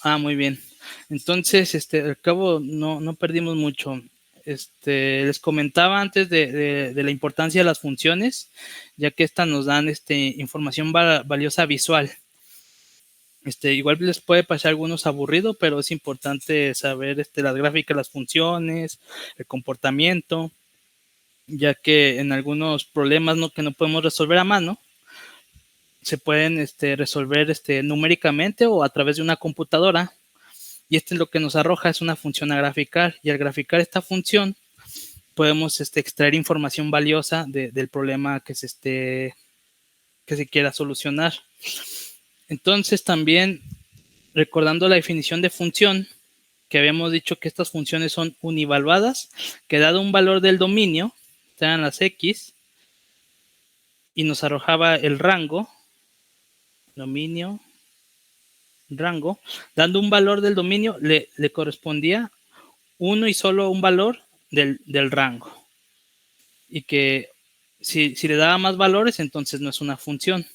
Muy bien. Entonces, al cabo no perdimos mucho. Les comentaba antes de la importancia de las funciones, ya que estas nos dan información valiosa visual. Igual les puede pasar a algunos aburrido, pero es importante saber las gráficas, las funciones, el comportamiento, ya que en algunos problemas que no podemos resolver a mano, se pueden resolver numéricamente o a través de una computadora. Y es lo que nos arroja, es una función a graficar. Y al graficar esta función, podemos extraer información valiosa del problema que se quiera solucionar. Entonces, también recordando la definición de función, que habíamos dicho que estas funciones son univaluadas, que dado un valor del dominio, sean las x, y nos arrojaba el rango, dominio, rango, dando un valor del dominio, le correspondía uno y solo un valor del rango. Y que si le daba más valores, entonces no es una función.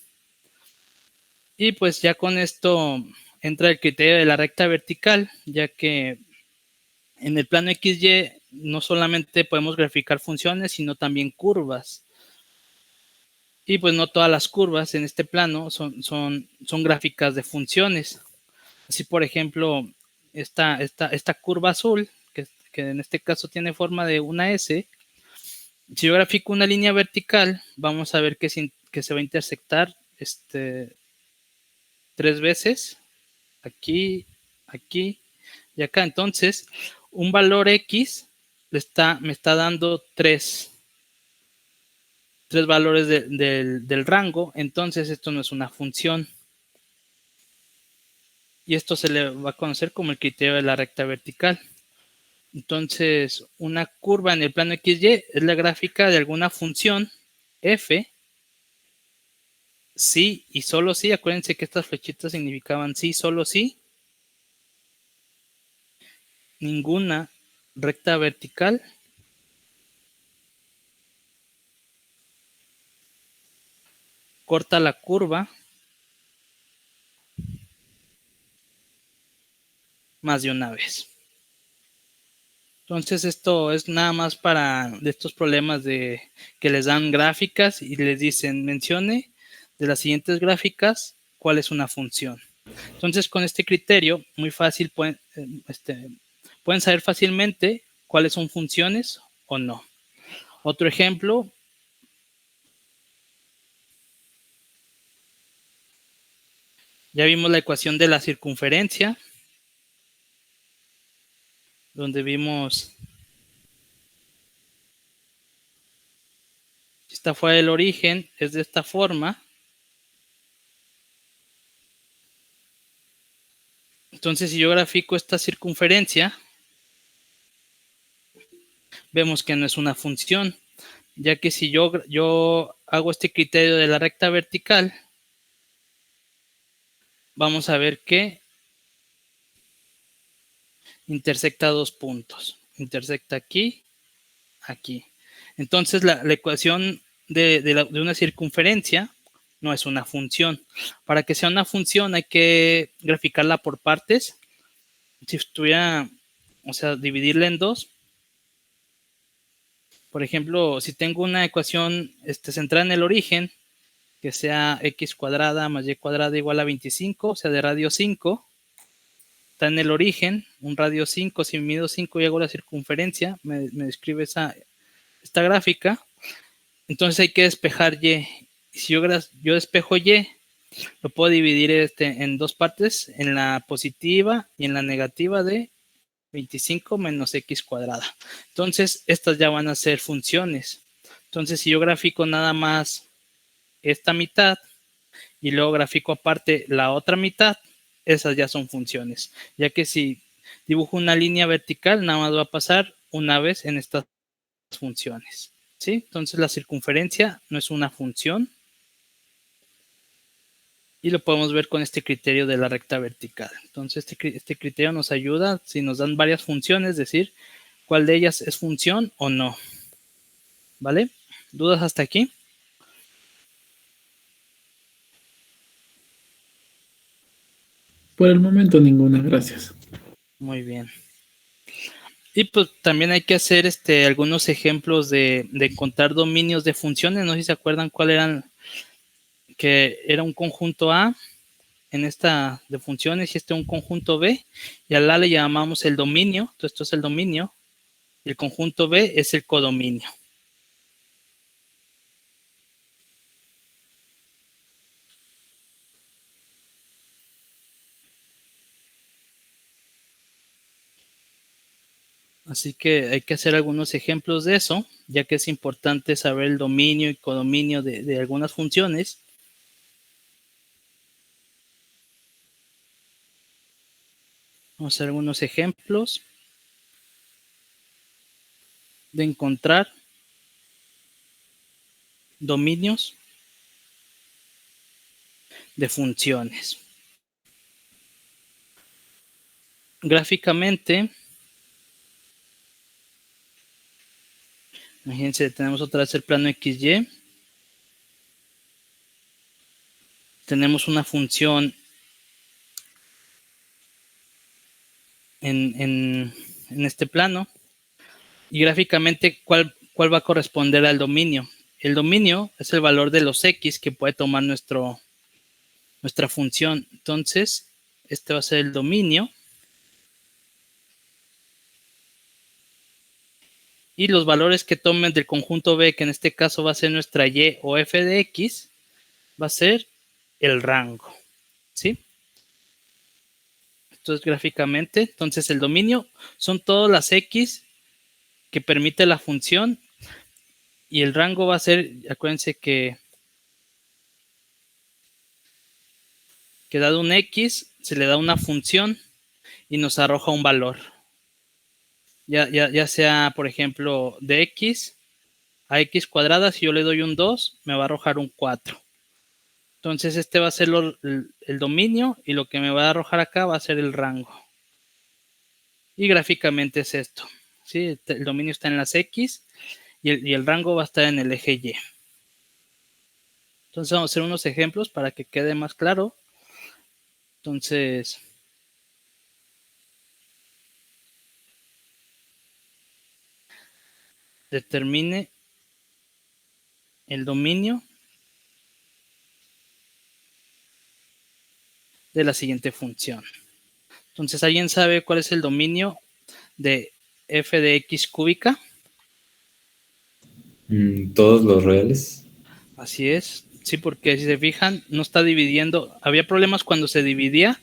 Y pues ya con esto entra el criterio de la recta vertical, ya que en el plano XY no solamente podemos graficar funciones, sino también curvas. Y pues no todas las curvas en este plano son gráficas de funciones. Así, por ejemplo, esta curva azul, que en este caso tiene forma de una S, si yo grafico una línea vertical, vamos a ver que se va a intersectar 3 veces, aquí, aquí y acá. Entonces, un valor X me está dando 3 valores del rango. Entonces, esto no es una función. Y esto se le va a conocer como el criterio de la recta vertical. Entonces, una curva en el plano XY es la gráfica de alguna función f, sí y solo sí. Acuérdense que estas flechitas significaban sí, solo sí. Ninguna recta vertical. Corta la curva más de una vez. Entonces, esto es nada más para de estos problemas de que les dan gráficas y les dicen, mencione de las siguientes gráficas cuál es una función. Entonces, con este criterio, muy fácil pueden saber fácilmente cuáles son funciones o no. Otro ejemplo, ya vimos la ecuación de la circunferencia, donde vimos si esta fuera el origen, es de esta forma. Entonces, si yo grafico esta circunferencia, vemos que no es una función, ya que si yo hago este criterio de la recta vertical, vamos a ver que intersecta 2 puntos. Intersecta aquí, aquí. Entonces, la ecuación de una circunferencia no es una función. Para que sea una función hay que graficarla por partes. Si estuviera, dividirla en dos. Por ejemplo, si tengo una ecuación centrada en el origen, que sea x cuadrada más y cuadrada igual a 25, o sea, de radio 5, está en el origen, un radio 5, si mido 5 y hago la circunferencia, me describe esta gráfica. Entonces hay que despejar y. Si yo despejo y, lo puedo dividir en dos partes, en la positiva y en la negativa de 25 menos x cuadrada. Entonces, estas ya van a ser funciones. Entonces, si yo grafico nada más esta mitad y luego grafico aparte la otra mitad, esas ya son funciones. Ya que si dibujo una línea vertical, nada más va a pasar una vez en estas funciones. ¿Sí? Entonces, la circunferencia no es una función. Y lo podemos ver con este criterio de la recta vertical. Entonces, este criterio nos ayuda, si nos dan varias funciones, decir cuál de ellas es función o no. ¿Vale? ¿Dudas hasta aquí? Por el momento ninguna, gracias. Muy bien. Y pues también hay que hacer algunos ejemplos de encontrar dominios de funciones. No sé si se acuerdan cuál eran, que era un conjunto A en esta de funciones y un conjunto B, y al A le llamamos el dominio. Entonces esto es el dominio, y el conjunto B es el codominio. Así que hay que hacer algunos ejemplos de eso, ya que es importante saber el dominio y codominio de algunas funciones. Vamos a hacer algunos ejemplos de encontrar dominios de funciones. Gráficamente, imagínense, tenemos otra vez el plano XY. Tenemos una función en este plano. Y gráficamente, ¿cuál va a corresponder al dominio? El dominio es el valor de los X que puede tomar nuestra función. Entonces, este va a ser el dominio. Y los valores que tomen del conjunto B, que en este caso va a ser nuestra Y o F de X, va a ser el rango. ¿Sí? Esto es gráficamente. Entonces, el dominio son todas las X que permite la función. Y el rango va a ser, acuérdense que dado un X, se le da una función y nos arroja un valor. Ya sea, por ejemplo, de X a X cuadrada, si yo le doy un 2, me va a arrojar un 4. Entonces, este va a ser el dominio y lo que me va a arrojar acá va a ser el rango. Y gráficamente es esto. ¿Sí? El dominio está en las X y el rango va a estar en el eje Y. Entonces, vamos a hacer unos ejemplos para que quede más claro. Entonces, determine el dominio de la siguiente función. Entonces, ¿alguien sabe cuál es el dominio de f de x cúbica? Todos los reales. Así es, sí, porque si se fijan, no está dividiendo. Había problemas cuando se dividía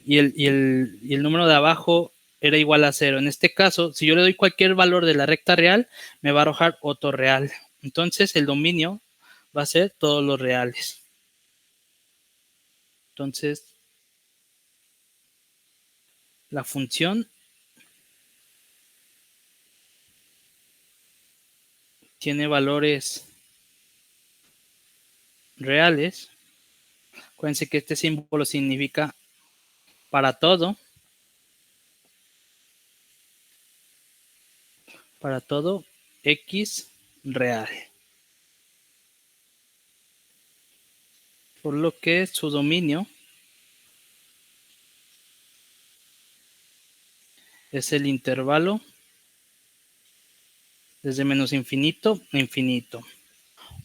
y el número de abajo era igual a 0. En este caso, si yo le doy cualquier valor de la recta real, me va a arrojar otro real. Entonces, el dominio va a ser todos los reales. Entonces, la función tiene valores reales. Acuérdense que este símbolo significa para todo x real. Por lo que su dominio es el intervalo desde menos infinito a infinito.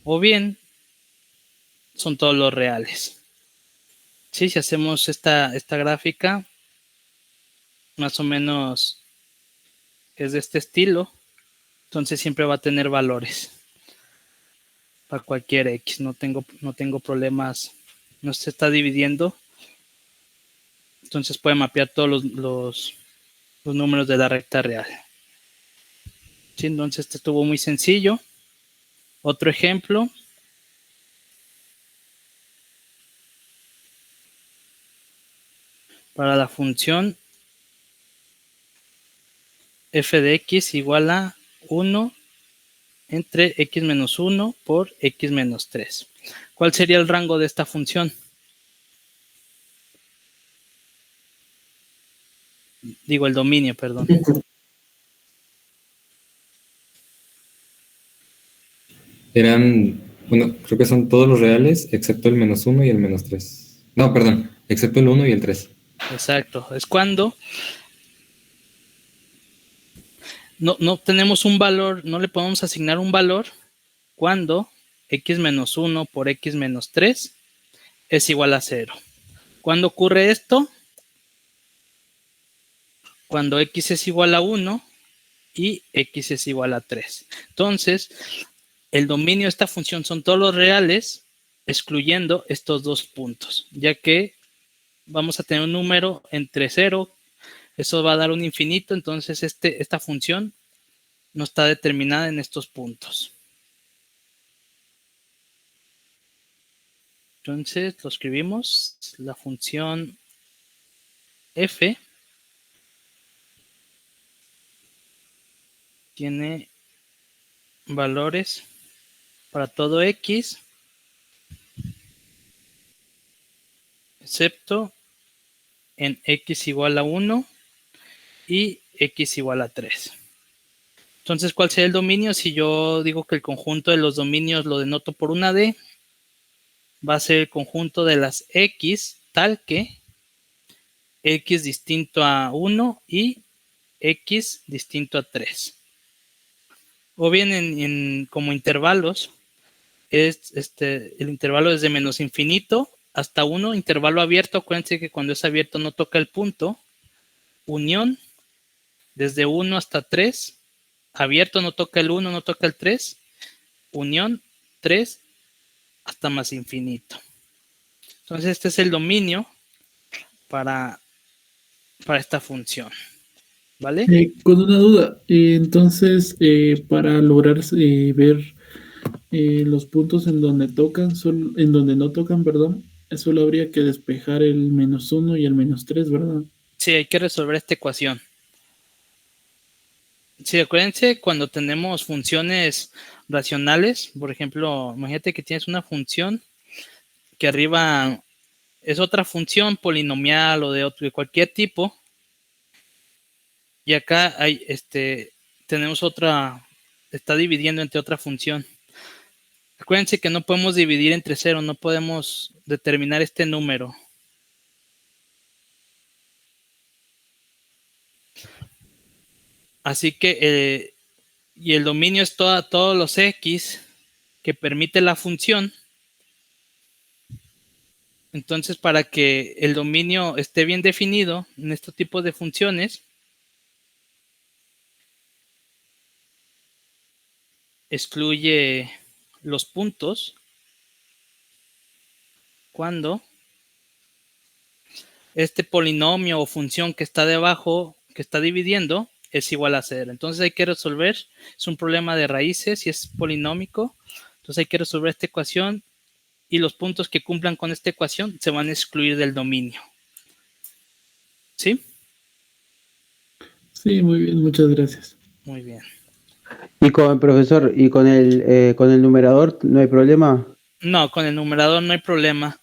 O bien, son todos los reales. Sí, si hacemos esta gráfica, más o menos es de este estilo, entonces siempre va a tener valores para cualquier x. No tengo problemas, no se está dividiendo. Entonces puede mapear todos los números de la recta real. Sí, entonces este estuvo muy sencillo. Otro ejemplo. Para la función f de x igual a 1 entre x menos 1 por x menos 3. ¿Cuál sería el rango de esta función? Digo, el dominio, perdón. Bueno, creo que son todos los reales, excepto el -1 y el -3. No, perdón, excepto el 1 y el 3. Exacto. Es cuando no tenemos un valor, no le podemos asignar un valor cuando x menos 1 por x menos 3 es igual a 0. ¿Cuándo ocurre esto? Cuando x es igual a 1 y x es igual a 3. Entonces, el dominio de esta función son todos los reales, excluyendo estos dos puntos, ya que vamos a tener un número entre 0, eso va a dar un infinito, entonces esta función no está determinada en estos puntos. Entonces lo escribimos, la función f tiene valores para todo x, excepto en x igual a 1 y x igual a 3. Entonces, ¿cuál sería el dominio? Si yo digo que el conjunto de los dominios lo denoto por una D, va a ser el conjunto de las x tal que x distinto a 1 y x distinto a 3. O bien como intervalos, el intervalo desde menos infinito hasta 1, intervalo abierto. Acuérdense que cuando es abierto no toca el punto. Unión desde 1 hasta 3. Abierto no toca el 1, no toca el 3. Unión 3 hasta más infinito. Entonces este es el dominio para esta función. ¿Vale? Con una duda, entonces, para lograr ver los puntos en donde tocan, en donde no tocan, perdón, solo habría que despejar el -1 y el -3, ¿verdad? Sí, hay que resolver esta ecuación. Sí, acuérdense cuando tenemos funciones racionales, por ejemplo, imagínate que tienes una función que arriba es otra función polinomial o de cualquier tipo, y acá hay tenemos otra, está dividiendo entre otra función. Acuérdense que no podemos dividir entre 0, no podemos determinar este número. Así que, y el dominio es todos los x que permite la función. Entonces, para que el dominio esté bien definido en este tipo de funciones, excluye los puntos cuando este polinomio o función que está debajo, que está dividiendo, es igual a 0. Entonces hay que resolver, es un problema de raíces y es polinómico. Entonces hay que resolver esta ecuación y los puntos que cumplan con esta ecuación se van a excluir del dominio. ¿Sí? Sí, muy bien, muchas gracias. Muy bien. Y profesor, ¿y con el numerador no hay problema? No, con el numerador no hay problema.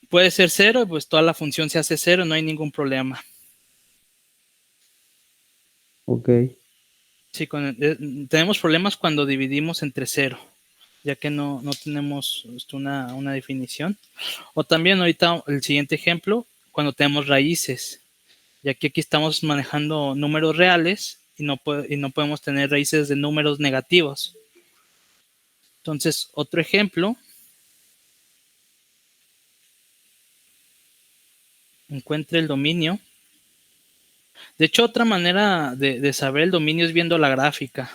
Puede ser 0, pues toda la función se hace 0, no hay ningún problema. Ok. Sí, tenemos problemas cuando dividimos entre 0, ya que no tenemos una definición. O también ahorita el siguiente ejemplo, cuando tenemos raíces, ya que aquí estamos manejando números reales y no podemos tener raíces de números negativos. Entonces, otro ejemplo. Encuentre el dominio. De hecho, otra manera de saber el dominio es viendo la gráfica.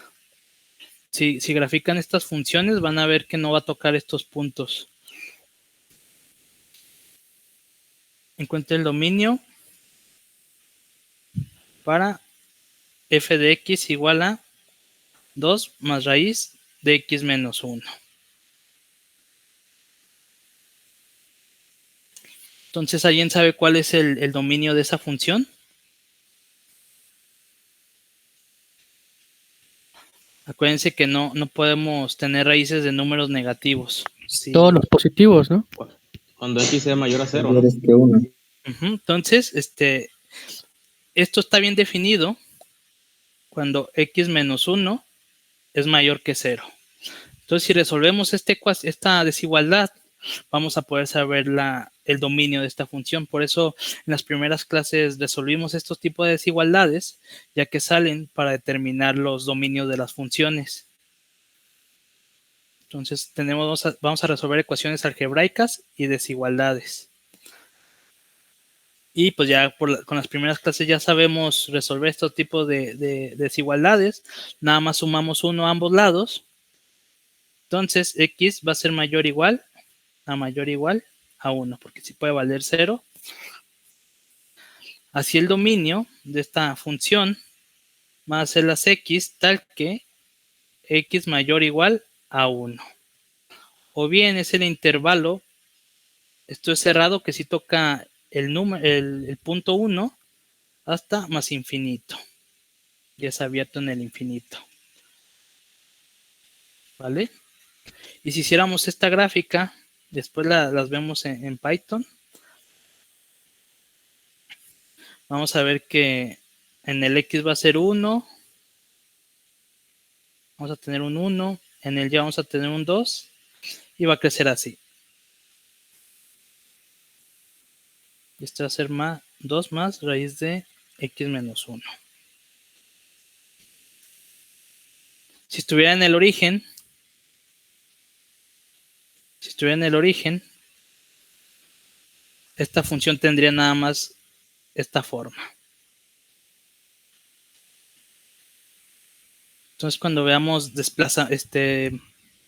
Si grafican estas funciones, van a ver que no va a tocar estos puntos. Encuentre el dominio para f de x igual a 2 más raíz de x menos 1. Entonces, ¿alguien sabe cuál es el dominio de esa función? Acuérdense que no podemos tener raíces de números negativos. Sí. Todos los positivos, ¿no? Cuando x sea mayor a 0, ¿no? Mayores que 1. Entonces, esto está bien definido cuando x menos 1 es mayor que 0. Entonces, si resolvemos esta desigualdad, vamos a poder saber el dominio de esta función. Por eso en las primeras clases resolvimos estos tipos de desigualdades, ya que salen para determinar los dominios de las funciones. Entonces vamos a resolver ecuaciones algebraicas y desigualdades. Y pues ya con las primeras clases ya sabemos resolver estos tipos de desigualdades. Nada más sumamos 1 a ambos lados. Entonces x va a ser mayor o igual a 1, porque si puede valer 0. Así el dominio de esta función va a ser las x tal que x mayor o igual a 1. O bien es el intervalo, esto es cerrado, que si toca el punto 1 hasta más infinito. Y es abierto en el infinito. ¿Vale? Y si hiciéramos esta gráfica, después las vemos en Python. Vamos a ver que en el X va a ser 1. Vamos a tener un 1. En el Y vamos a tener un 2. Y va a crecer así. Y esto va a ser 2 más raíz de X menos 1. Si estuviera en el origen, esta función tendría nada más esta forma. Entonces, cuando veamos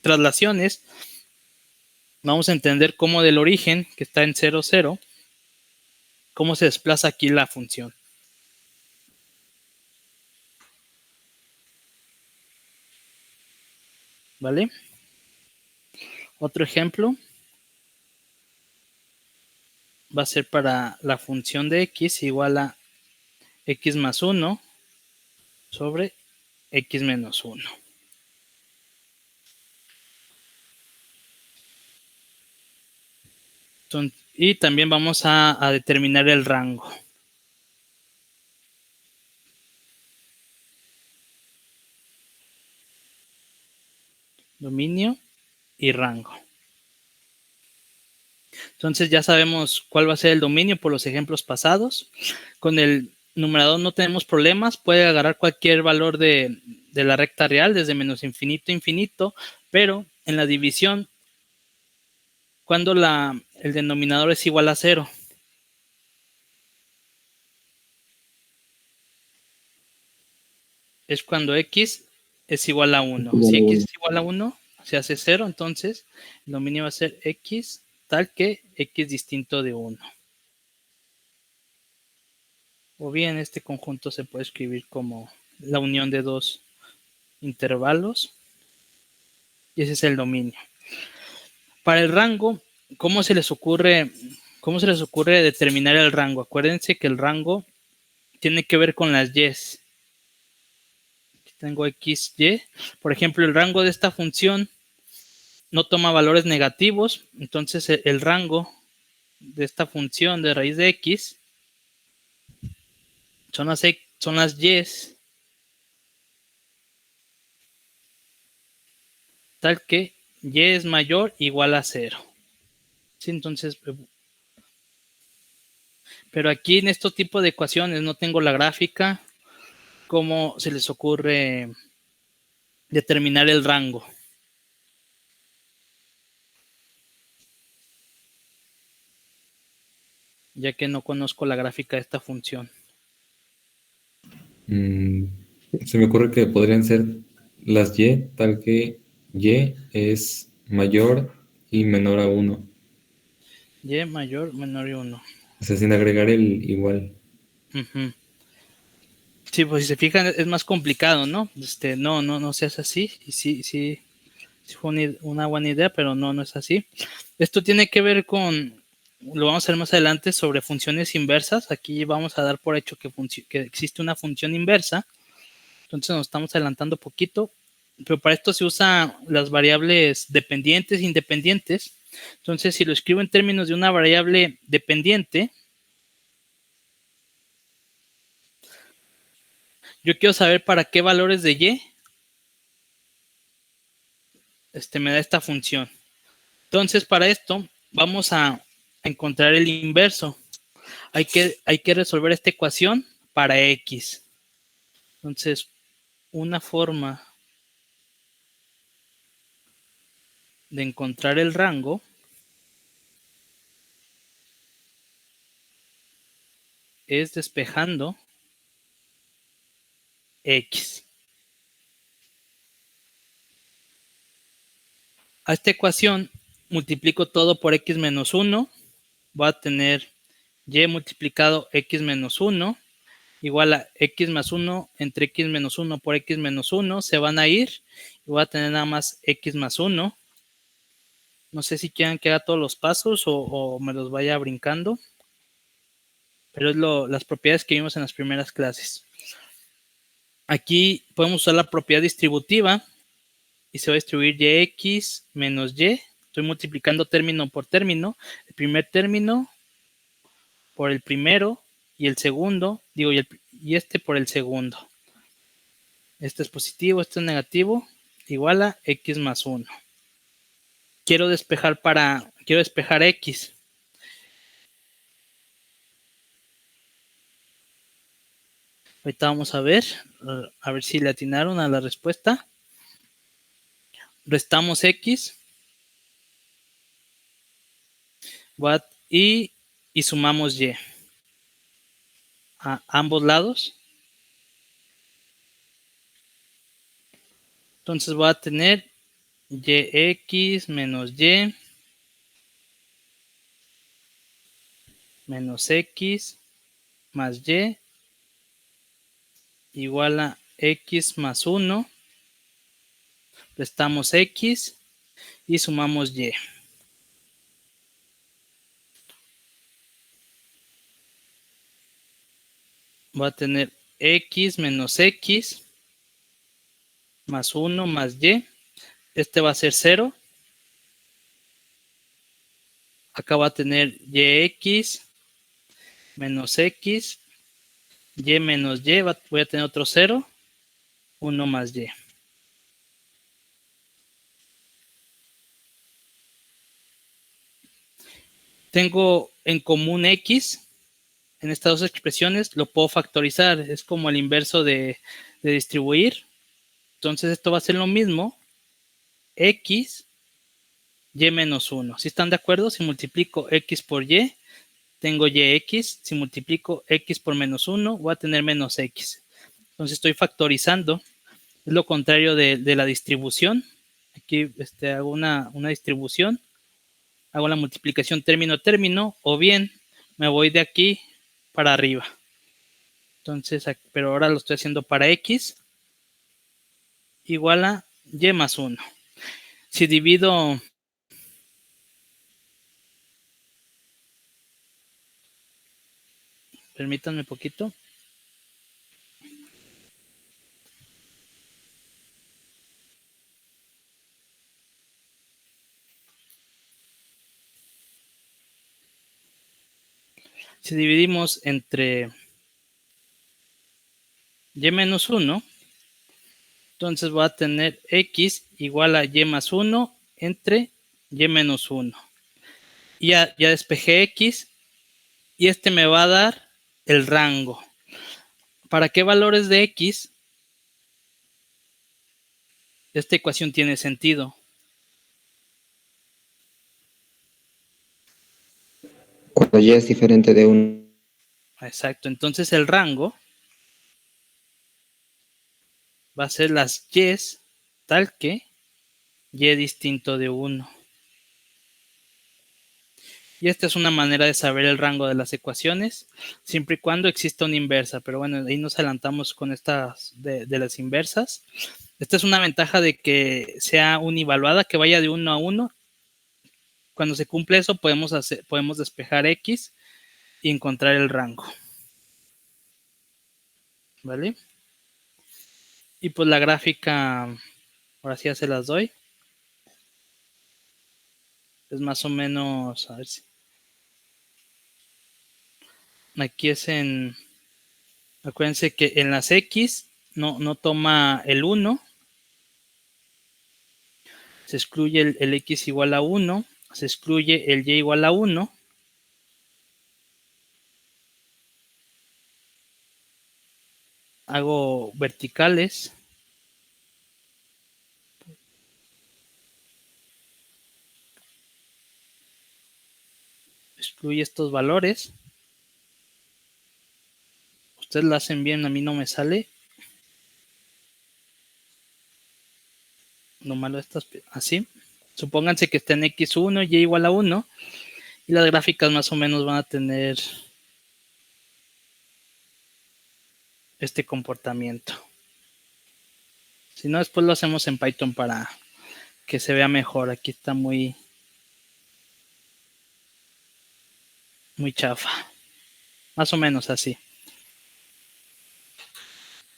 traslaciones, vamos a entender cómo del origen, que está en 0, 0, cómo se desplaza aquí la función. ¿Vale? Otro ejemplo va a ser para la función de x igual a x más 1 sobre x menos 1. Y también vamos a determinar el rango. Dominio y rango. Entonces ya sabemos cuál va a ser el dominio por los ejemplos pasados. Con el numerador no tenemos problemas. Puede agarrar cualquier valor de la recta real, desde menos infinito a infinito. Pero en la división, cuando el denominador es igual a 0. Es cuando x es igual a 1. Si x es igual a 1, se hace 0. Entonces el dominio va a ser x tal que x distinto de 1. O bien este conjunto se puede escribir como la unión de dos intervalos. Y ese es el dominio. Para el rango, ¿cómo se les ocurre determinar el rango? Acuérdense que el rango tiene que ver con las y's. Aquí tengo x, y. Por ejemplo, el rango de esta función no toma valores negativos. Entonces, el rango de esta función de raíz de x son las y's tal que y es mayor o igual a 0. ¿Sí? Entonces, pero aquí en este tipo de ecuaciones no tengo la gráfica. ¿Cómo se les ocurre determinar el rango? Ya que no conozco la gráfica de esta función. Se me ocurre que podrían ser las y, tal que y es mayor y menor a 1. Y mayor, menor y 1. O sea, sin agregar el igual. Uh-huh. Sí, pues si se fijan es más complicado, ¿no? No se hace así. Y sí fue una buena idea, pero no es así. Esto tiene que ver lo vamos a ver más adelante, sobre funciones inversas. Aquí vamos a dar por hecho que existe una función inversa. Entonces nos estamos adelantando poquito. Pero para esto se usan las variables dependientes e independientes. Entonces, si lo escribo en términos de una variable dependiente, yo quiero saber para qué valores de y me da esta función. Entonces, para esto, vamos a encontrar el inverso. Hay que resolver esta ecuación para X. Entonces, una forma de encontrar el rango es despejando X. A esta ecuación multiplico todo por X menos 1. Voy a tener Y multiplicado X menos 1 igual a X más 1 entre X menos 1 por X menos 1. Se van a ir y voy a tener nada más X más 1. No sé si quieran que haga todos los pasos o me los vaya brincando. Pero es las propiedades que vimos en las primeras clases. Aquí podemos usar la propiedad distributiva y se va a distribuir Yx menos Y. Estoy multiplicando término por término. El primer término por el primero y el segundo, y este por el segundo. Este es positivo, este es negativo, igual a X más 1. Quiero despejar X. Ahorita vamos a ver si le atinaron a la respuesta. Restamos X. Y sumamos Y. A ambos lados. Entonces voy a tener Yx menos Y menos X más Y igual a X más 1. Restamos X y sumamos Y. Voy a tener X menos X más 1 más Y. Este va a ser 0. Acá va a tener Yx menos X. Y menos Y. Voy a tener otro 0. 1 más Y. Tengo en común X. En estas dos expresiones lo puedo factorizar. Es como el inverso de distribuir. Entonces esto va a ser lo mismo. X, Y menos 1. ¿Sí están de acuerdo? Si multiplico X por Y, tengo Yx. Si multiplico X por menos 1, voy a tener menos X. Entonces estoy factorizando. Es lo contrario de la distribución. Aquí hago una distribución. Hago la multiplicación término a término. O bien me voy de aquí para arriba. Entonces, pero ahora lo estoy haciendo para X. Igual a Y más 1. Si divido permítanme un poquito. Si dividimos entre Y menos 1, entonces voy a tener X igual a Y más 1 entre Y menos 1. Y ya despejé X y este me va a dar el rango. ¿Para qué valores de X esta ecuación tiene sentido? Cuando Y es diferente de 1. Exacto, entonces el rango va a ser las Y's tal que Y distinto de 1. Y esta es una manera de saber el rango de las ecuaciones, siempre y cuando exista una inversa. Pero bueno, ahí nos adelantamos con estas de las inversas. Esta es una ventaja de que sea univaluada, que vaya de 1 a 1. Cuando se cumple eso, podemos despejar X y encontrar el rango. ¿Vale? Y pues la gráfica, ahora sí ya se las doy. Es más o menos, a ver si. Aquí es acuérdense que en las X no toma el 1. Se excluye el X igual a 1. se excluye el y igual a 1. Hago verticales. Excluye estos valores. Ustedes lo hacen bien, a mí no me sale. Lo malo estas así. Supónganse que está en x1, y igual a 1. Y las gráficas más o menos van a tener este comportamiento. Si no, después lo hacemos en Python para que se vea mejor. Aquí está muy chafa. Más o menos así.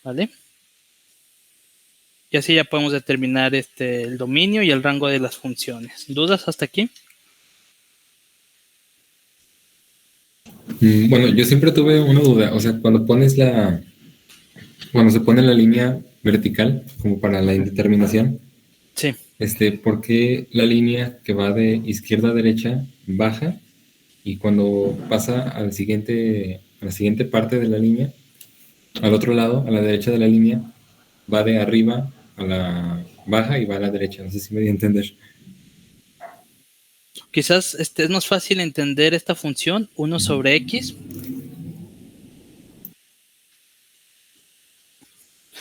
¿Vale? Y así ya podemos determinar el dominio y el rango de las funciones. ¿Dudas hasta aquí? Bueno, yo siempre tuve una duda. O sea, cuando se pone la línea vertical, como para la indeterminación, Sí. ¿por qué la línea que va de izquierda a derecha baja y cuando pasa a la siguiente parte de la línea, al otro lado, a la derecha de la línea, va de arriba a la baja y va a la derecha? No sé si me di a entender. Quizás es más fácil entender esta función 1 sobre x.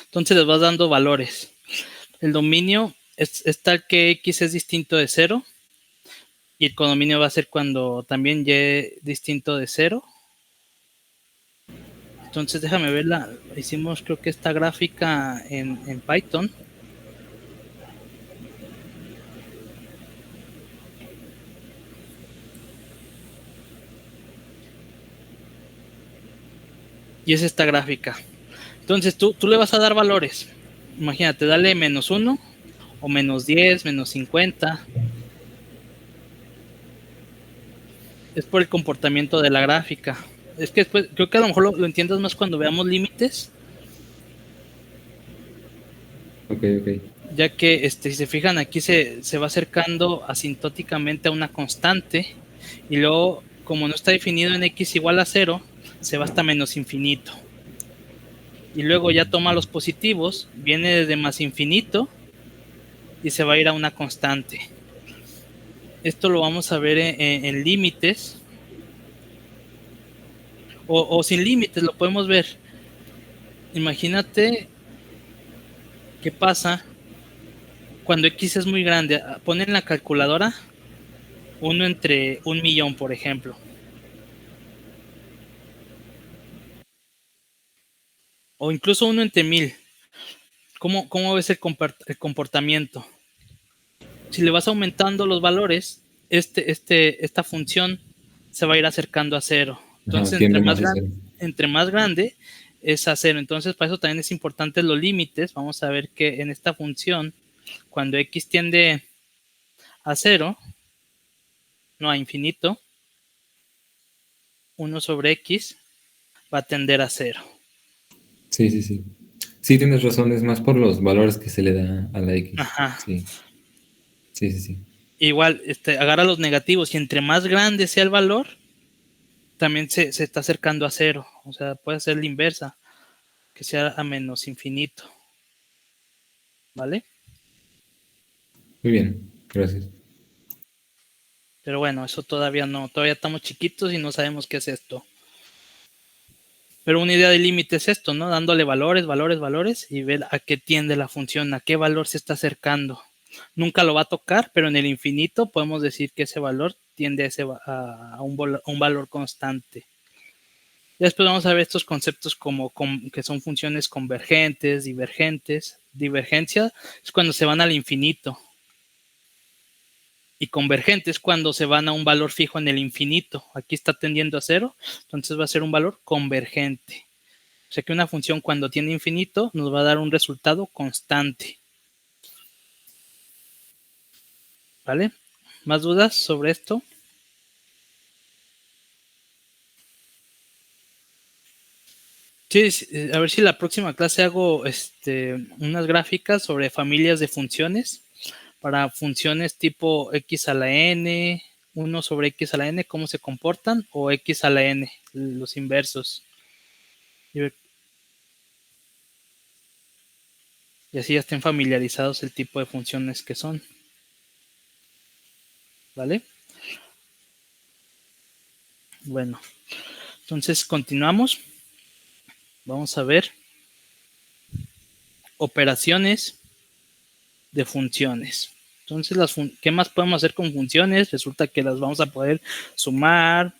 Entonces les vas dando valores. El dominio es tal que x es distinto de 0. Y el codominio va a ser cuando también y es distinto de 0. Entonces déjame verla. Hicimos creo que esta gráfica en Python. Y es esta gráfica. Entonces tú le vas a dar valores. Imagínate, dale -1 o -10, -50. Es por el comportamiento de la gráfica. Es que después, creo que a lo mejor lo entiendas más cuando veamos límites. Ok. Ya que si se fijan aquí se va acercando asintóticamente a una constante. Y luego, como no está definido en x igual a 0, se va hasta menos infinito. Y luego ya toma los positivos, viene desde más infinito y se va a ir a una constante. Esto lo vamos a ver en límites. O sin límites lo podemos ver. Imagínate qué pasa cuando x es muy grande. Pon en la calculadora 1 entre 1.000.000, por ejemplo. O incluso 1 entre 1000. ¿Cómo ves el comportamiento? Si le vas aumentando los valores, esta función se va a ir acercando a 0. Entonces, entre más grande es a 0. Entonces, para eso también es importante los límites. Vamos a ver que en esta función, cuando x tiende a 0, no a infinito, 1 sobre x va a tender a 0. Sí. Sí, tienes razón, es más por los valores que se le da a la X. Ajá. Sí. Igual, agarra los negativos y entre más grande sea el valor, también se está acercando a 0. O sea, puede ser la inversa, que sea a menos infinito. ¿Vale? Muy bien, gracias. Pero bueno, eso todavía no. Todavía estamos chiquitos y no sabemos qué es esto. Pero una idea de límite es esto, ¿no? Dándole valores y ver a qué tiende la función, a qué valor se está acercando. Nunca lo va a tocar, pero en el infinito podemos decir que ese valor tiende a un valor constante. Y después vamos a ver estos conceptos que son funciones convergentes, divergentes. Divergencia es cuando se van al infinito. Y convergente es cuando se van a un valor fijo en el infinito. Aquí está tendiendo a 0, entonces va a ser un valor convergente. O sea que una función cuando tiene infinito nos va a dar un resultado constante. ¿Vale? ¿Más dudas sobre esto? Sí, a ver si la próxima clase hago unas gráficas sobre familias de funciones para funciones tipo x a la n, 1 sobre x a la n, cómo se comportan, o x a la n, los inversos. Y así ya estén familiarizados el tipo de funciones que son. ¿Vale? Bueno, entonces continuamos. Vamos a ver operaciones de funciones. Entonces, ¿qué más podemos hacer con funciones? Resulta que las vamos a poder sumar,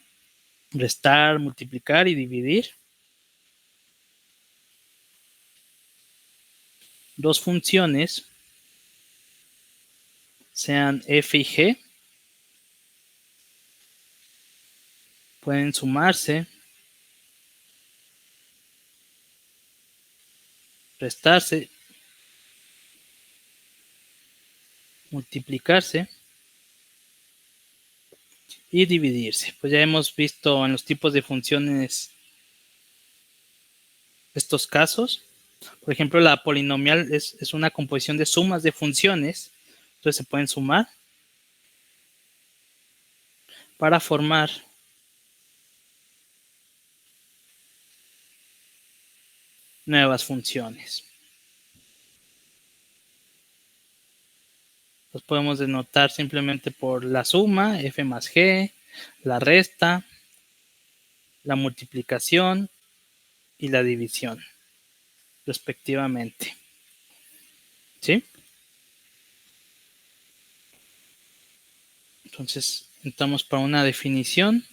restar, multiplicar y dividir. Dos funciones, sean f y g, pueden sumarse, restarse, multiplicarse y dividirse. Pues ya hemos visto en los tipos de funciones estos casos. Por ejemplo, la polinomial es una composición de sumas de funciones. Entonces se pueden sumar para formar nuevas funciones. Los podemos denotar simplemente por la suma, f más g, la resta, la multiplicación y la división, respectivamente. ¿Sí? Entonces, entramos para una definición.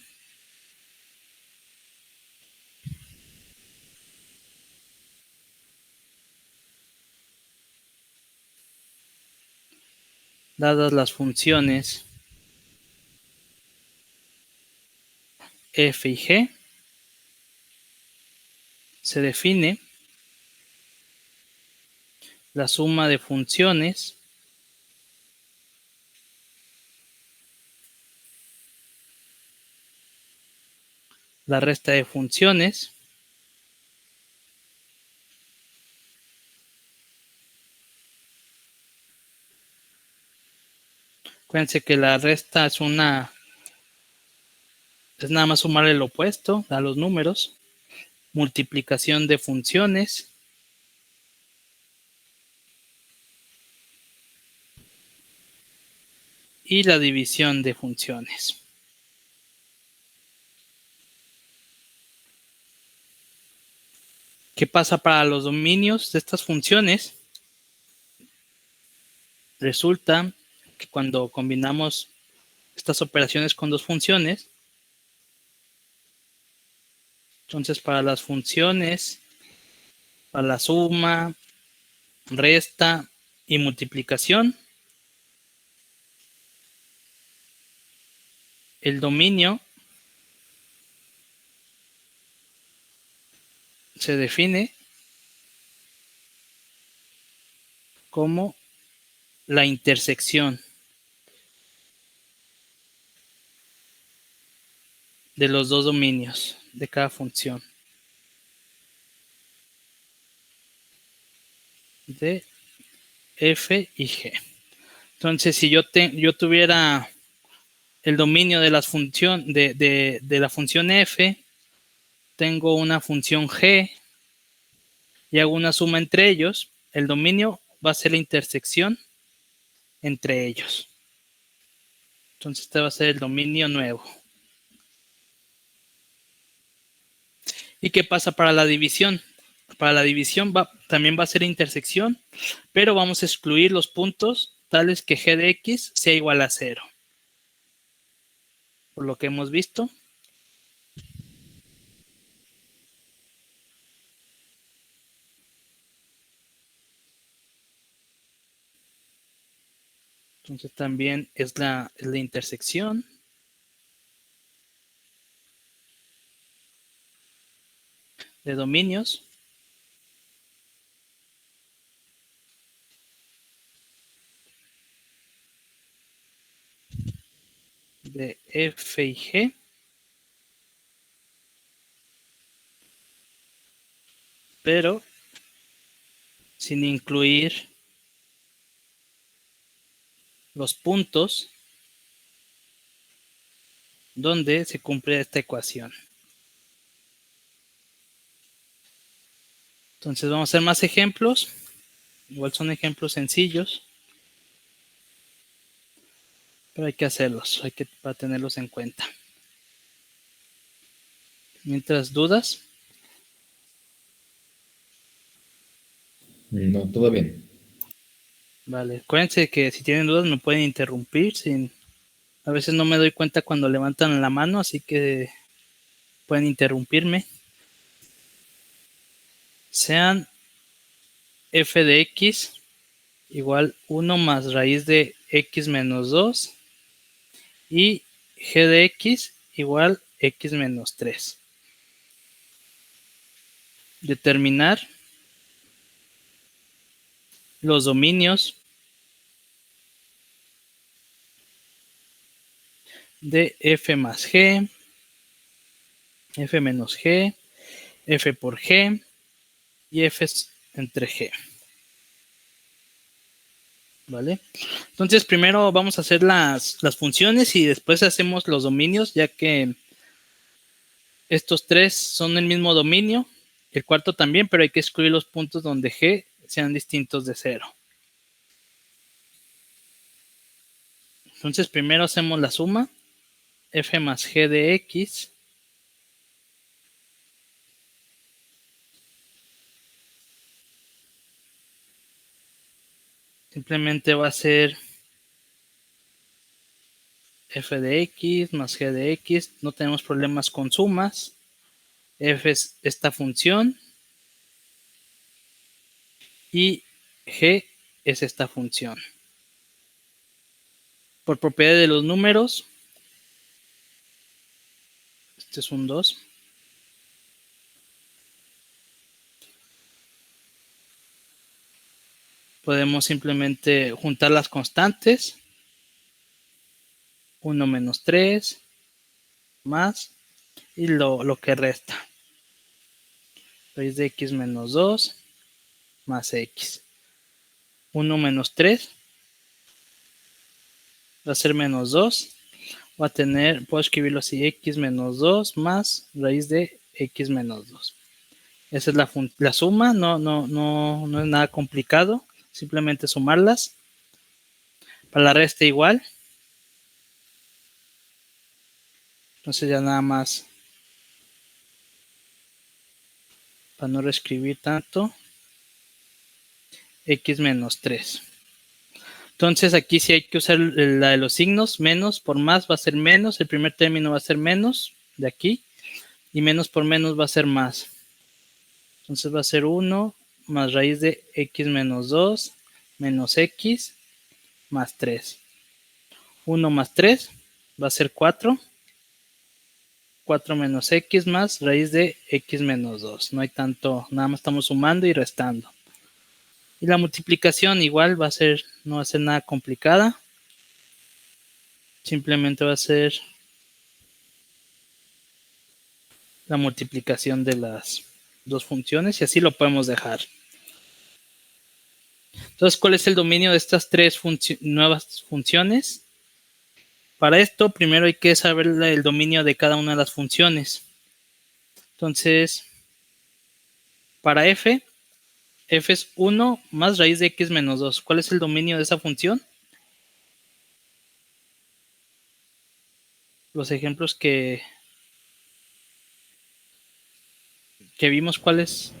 Dadas las funciones f y g, se define la suma de funciones la resta de funciones acuérdense que la resta es nada más sumar el opuesto a los números, multiplicación de funciones y la división de funciones. ¿Qué pasa para los dominios de estas funciones? Resulta que cuando combinamos estas operaciones con dos funciones, entonces para las funciones, para la suma, resta y multiplicación, el dominio se define como la intersección de los dos dominios de cada función de f y g. Entonces, si yo tuviera el dominio de la función de la función f, tengo una función g y hago una suma entre ellos, el dominio va a ser la intersección entre ellos. Entonces, este va a ser el dominio nuevo. ¿Y qué pasa para la división? Para la división también va a ser intersección, pero vamos a excluir los puntos tales que g de x sea igual a 0. Por lo que hemos visto. Entonces también es la intersección de dominios de f y g pero sin incluir los puntos donde se cumple esta ecuación. Entonces vamos a hacer más ejemplos. Igual son ejemplos sencillos, pero hay que hacerlos, para tenerlos en cuenta. Mientras, ¿dudas? No, todo bien. Vale, acuérdense que si tienen dudas me pueden interrumpir. A veces no me doy cuenta cuando levantan la mano, así que pueden interrumpirme. Sean f de x igual 1 más raíz de x menos 2 y g de x igual x menos 3. Determinar los dominios de f más g, f menos g, f por g y f entre g. ¿Vale? Entonces primero vamos a hacer las funciones y después hacemos los dominios, ya que estos tres son el mismo dominio, el cuarto también, pero hay que excluir los puntos donde g sean distintos de 0. Entonces primero hacemos la suma, f más g de x simplemente va a ser f de x más g de x. No tenemos problemas con sumas. F es esta función y g es esta función. Por propiedad de los números, este es un 2. Podemos simplemente juntar las constantes. 1 menos 3 más y lo que resta. Raíz de x menos 2 más x. 1 menos 3 va a ser menos 2. Va a tener, puedo escribirlo así, x menos 2 más raíz de x menos 2. Esa es la suma, no es nada complicado. Simplemente sumarlas. Para la resta igual. Entonces ya nada más, para no reescribir tanto, x menos 3. Entonces aquí sí hay que usar la de los signos. Menos por más va a ser menos. El primer término va a ser menos de aquí. Y menos por menos va a ser más. Entonces va a ser 1 más raíz de x menos 2 menos x más 3. 1 más 3 va a ser 4. 4 menos x más raíz de x menos 2. No hay tanto, nada más estamos sumando y restando. Y la multiplicación igual va a ser, no va a ser nada complicada. Simplemente va a ser la multiplicación de las dos funciones y así lo podemos dejar. Entonces, ¿cuál es el dominio de estas tres nuevas funciones? Para esto, primero hay que saber el dominio de cada una de las funciones. Entonces, para f es 1 más raíz de x menos 2. ¿Cuál es el dominio de esa función? Los ejemplos que vimos, ¿cuál es?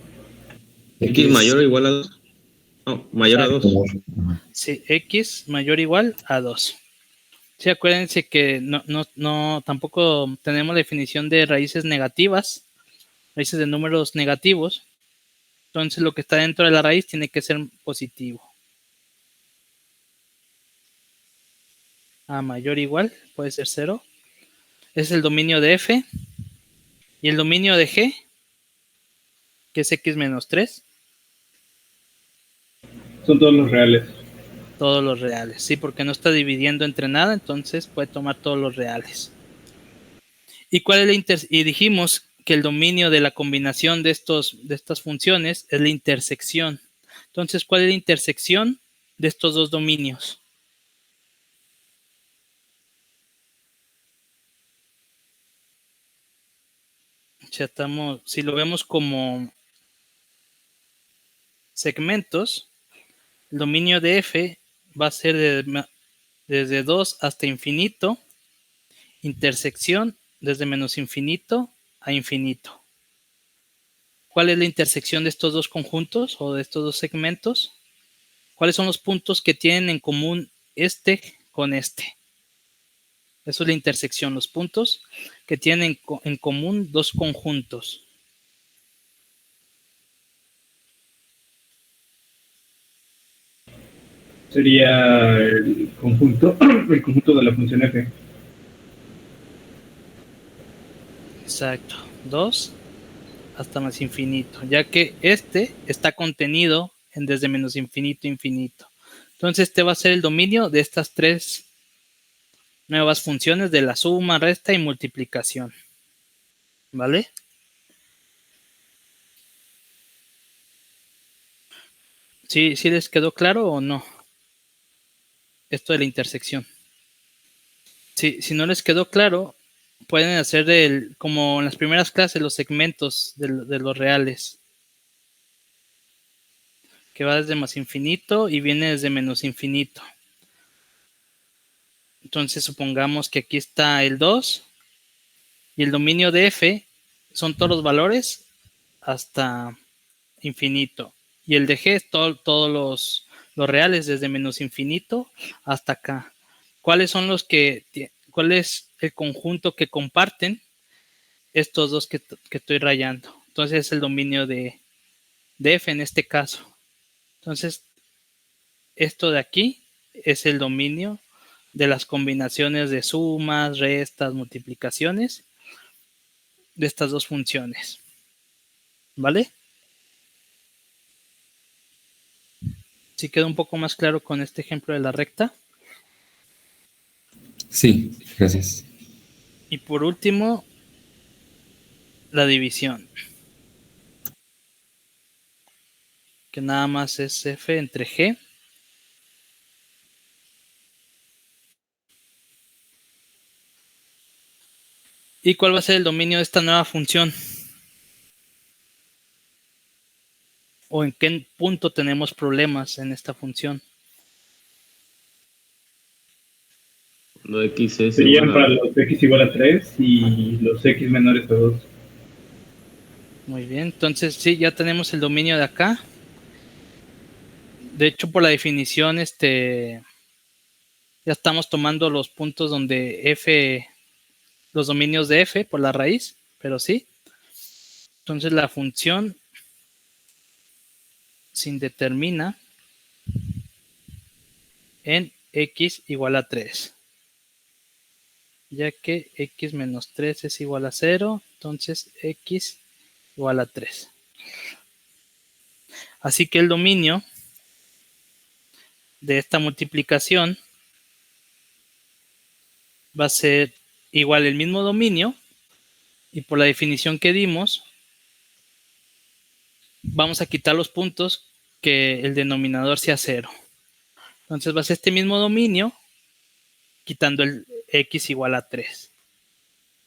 X mayor o igual a 2. No, mayor a 2. Sí, x mayor o igual a 2. Sí, acuérdense que tampoco tenemos definición de raíces negativas, raíces de números negativos. Entonces lo que está dentro de la raíz tiene que ser positivo. A mayor o igual, puede ser 0. Ese es el dominio de f. Y el dominio de g, que es x menos 3. Son todos los reales. Todos los reales, sí, porque no está dividiendo entre nada, entonces puede tomar todos los reales. ¿Y cuál es y dijimos que el dominio de la combinación de estas funciones es la intersección. Entonces, ¿cuál es la intersección de estos dos dominios? si lo vemos como segmentos, el dominio de f va a ser desde 2 hasta infinito, intersección desde menos infinito a infinito. ¿Cuál es la intersección de estos dos conjuntos o de estos dos segmentos? ¿Cuáles son los puntos que tienen en común este con este? Eso es la intersección, los puntos que tienen en común dos conjuntos. Sería el conjunto de la función f. Exacto, 2 hasta más infinito, ya que este está contenido en desde menos infinito a infinito. Entonces este va a ser el dominio de estas tres nuevas funciones de la suma, resta y multiplicación. ¿Vale? ¿Sí les quedó claro o no? Esto de la intersección. Si no les quedó claro, pueden hacer como en las primeras clases los segmentos de los reales. Que va desde más infinito y viene desde menos infinito. Entonces supongamos que aquí está el 2 y el dominio de f son todos los valores hasta infinito. Y el de g es todos los reales desde menos infinito hasta acá. ¿Cuál es el conjunto que comparten estos dos que estoy rayando? Entonces es el dominio de f en este caso. Entonces, esto de aquí es el dominio de las combinaciones de sumas, restas, multiplicaciones de estas dos funciones. ¿Vale? ¿Sí queda un poco más claro con este ejemplo de la recta? Sí, gracias. Y por último, la división. Que nada más es f entre g. ¿Y cuál va a ser el dominio de esta nueva función? ¿O en qué punto tenemos problemas en esta función? Lo x es Serían igual a... para los x igual a 3 y los x menores a 2. Muy bien, entonces sí, ya tenemos el dominio de acá. De hecho, por la definición, ya estamos tomando los puntos donde f, los dominios de f por la raíz, pero sí. Entonces la función se indetermina en x igual a 3. Ya que x menos 3 es igual a 0, entonces x igual a 3. Así que el dominio de esta multiplicación va a ser igual el mismo dominio, y por la definición que dimos, vamos a quitar los puntos que el denominador sea 0. Entonces va a ser este mismo dominio quitando el x igual a 3.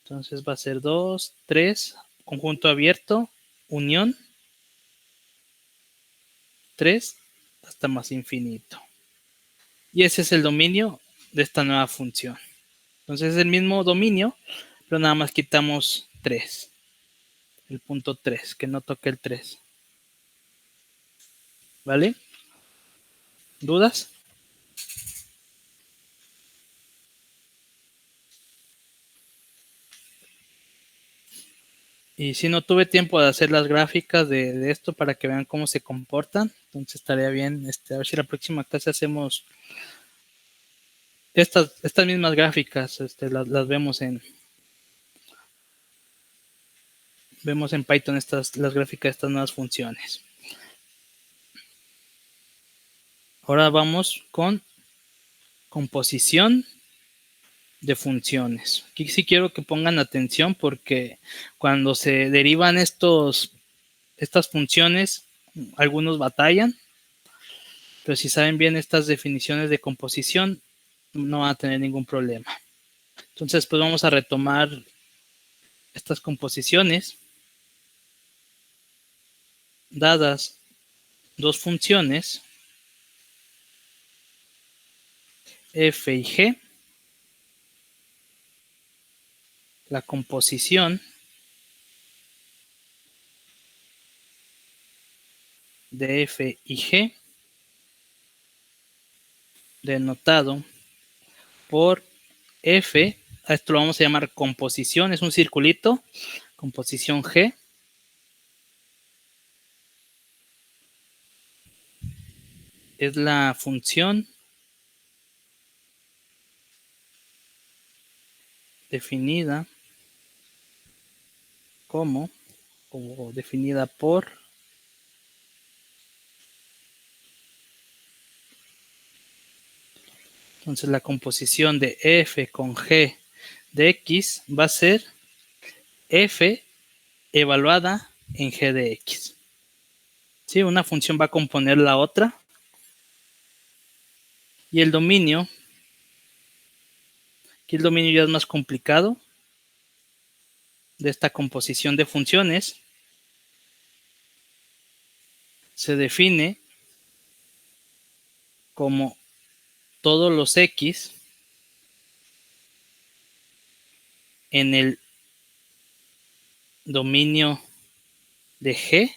Entonces va a ser 2, 3, conjunto abierto, unión, 3 hasta más infinito. Y ese es el dominio de esta nueva función. Entonces es el mismo dominio, pero nada más quitamos 3. El punto 3, que no toque el 3. ¿Vale? ¿Dudas? Y si no tuve tiempo de hacer las gráficas de esto para que vean cómo se comportan, entonces estaría bien, a ver si la próxima clase hacemos estas mismas gráficas, las vemos en Python, las gráficas de estas nuevas funciones. Ahora vamos con composición de funciones. Aquí sí quiero que pongan atención porque cuando se derivan estas funciones, algunos batallan, pero si saben bien estas definiciones de composición, no van a tener ningún problema. Entonces, pues vamos a retomar estas composiciones. dadas dos funciones f y g, la composición de f y g, denotado por f, a esto lo vamos a llamar composición, es un circulito, composición g, es la función definida como, o definida por entonces la composición de f con g de x va a ser f evaluada en g de x. ¿Sí? Una función va a componer la otra. Y el dominio, aquí el dominio ya es más complicado, de esta composición de funciones, se define como todos los x en el dominio de G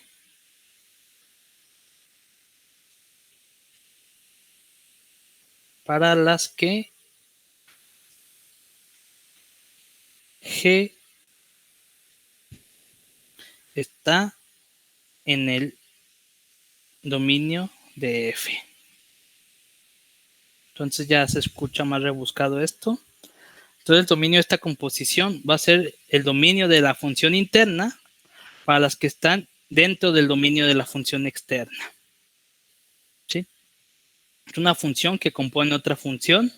para las que G está en el dominio de F. Entonces ya se escucha más rebuscado esto. Entonces el dominio de esta composición va a ser el dominio de la función interna para las que están dentro del dominio de la función externa. ¿Sí? Es una función que compone otra función.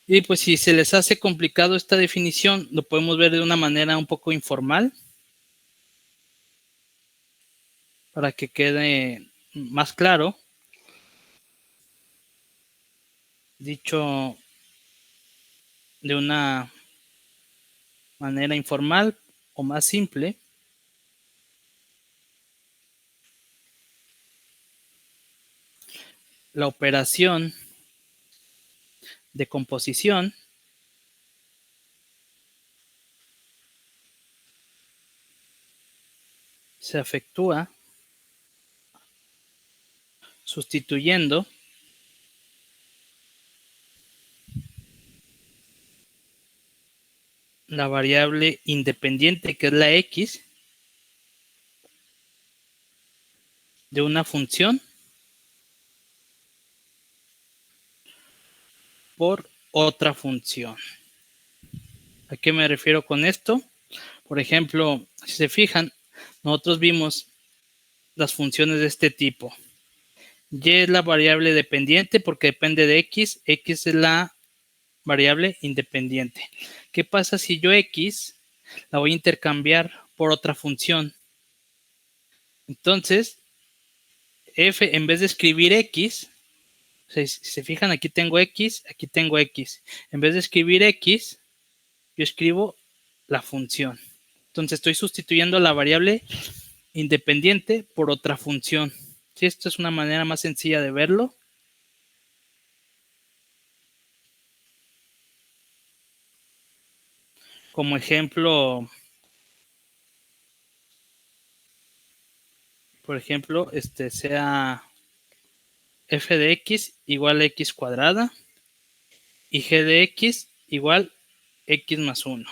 Y pues si se les hace complicado esta definición, lo podemos ver de una manera un poco informal para que quede más claro. Dicho de una manera informal o más simple, la operación de composición se efectúa sustituyendo la variable independiente, que es la x, de una función por otra función. ¿A qué me refiero con esto? Por ejemplo, si se fijan, nosotros vimos las funciones de este tipo. Y es la variable dependiente porque depende de x. X es la variable independiente. ¿Qué pasa si yo x la voy a intercambiar por otra función? Entonces, f, en vez de escribir x, si se fijan, aquí tengo x, aquí tengo x. En vez de escribir x, yo escribo la función. Entonces, estoy sustituyendo la variable independiente por otra función. ¿Sí? Esto es una manera más sencilla de verlo. Como ejemplo, por ejemplo, sea f de x igual a x cuadrada y g de x igual x más 1.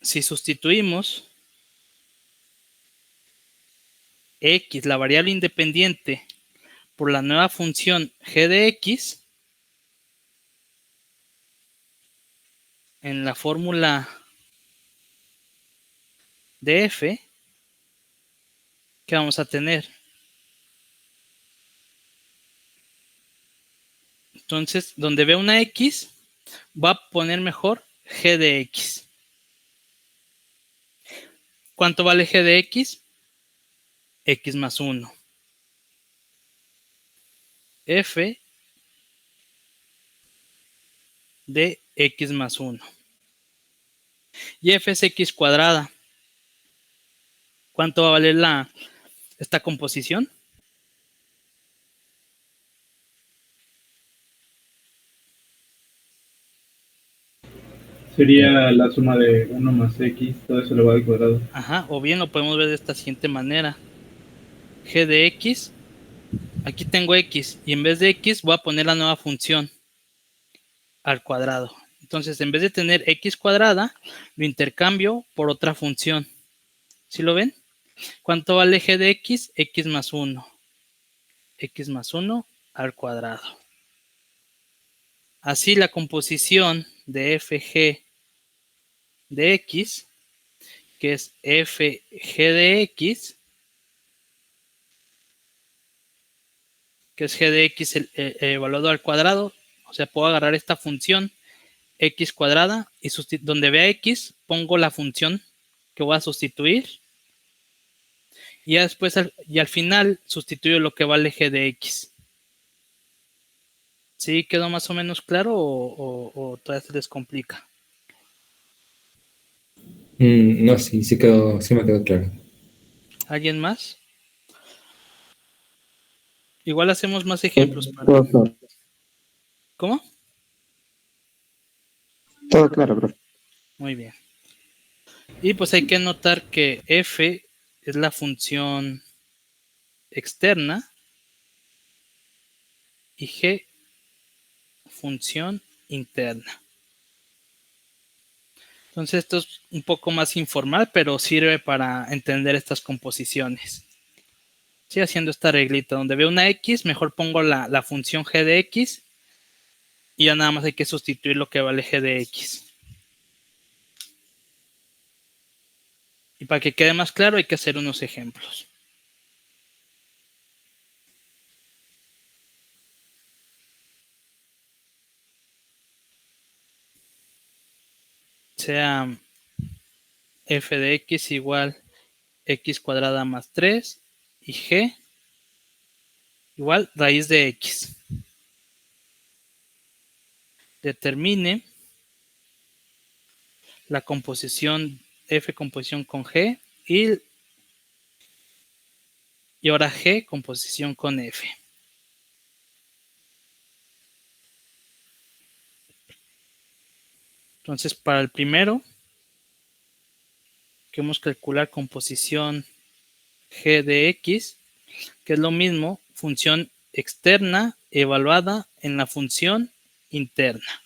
Si sustituimos x, la variable independiente, por la nueva función g de x, en la fórmula de f, ¿qué vamos a tener? Entonces, donde vea una x, va a poner mejor g de x. ¿Cuánto vale g de x? X más 1. F de x más 1. Y f es x cuadrada. ¿Cuánto va a valer esta composición? Sería la suma de 1 más x, todo eso elevado al cuadrado. Ajá, o bien lo podemos ver de esta siguiente manera. G de x, aquí tengo x, y en vez de x voy a poner la nueva función al cuadrado. Entonces, en vez de tener x cuadrada, lo intercambio por otra función. ¿Sí lo ven? ¿Cuánto vale g de x? X más 1. X más 1 al cuadrado. Así la composición de fg de x, que es fg de x, que es g de x evaluado al cuadrado. O sea, puedo agarrar esta función x cuadrada y donde vea x pongo la función que voy a sustituir y ya después y al final sustituyo lo que vale g de x. ¿Sí quedó más o menos claro o todavía se les complica? No, sí me quedó claro. ¿Alguien más? Igual hacemos más ejemplos para... Todo claro. ¿Cómo? Todo claro, profe. Muy bien. Y pues hay que notar que f es la función externa y g función interna. Entonces esto es un poco más informal, pero sirve para entender estas composiciones. Sí, haciendo esta reglita. Donde veo una x, mejor pongo la función g de x y ya nada más hay que sustituir lo que vale g de x. Y para que quede más claro hay que hacer unos ejemplos. Sea f de x igual x cuadrada más 3 y g igual raíz de x. Determine la composición f composición con g y ahora g composición con f. Entonces para el primero queremos calcular composición g de x, que es lo mismo, función externa evaluada en la función interna.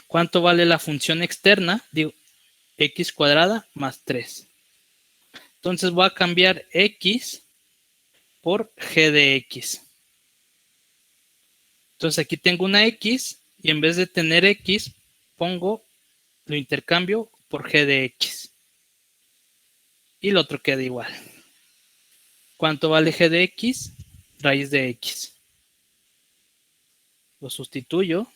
¿Cuánto vale la función externa? Digo, x cuadrada más 3. Entonces voy a cambiar x por g de x. Entonces aquí tengo una x y en vez de tener x, lo intercambio por g de x. Y el otro queda igual. ¿Cuánto vale g de x? Raíz de x. Lo sustituyo.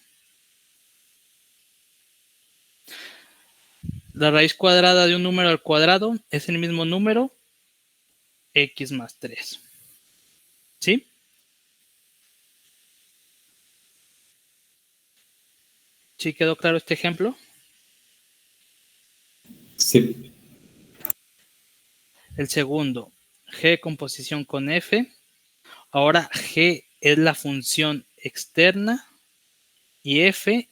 La raíz cuadrada de un número al cuadrado es el mismo número, x más 3. ¿Sí? ¿Sí quedó claro este ejemplo? Sí. El segundo, g composición con f. Ahora g es la función externa y f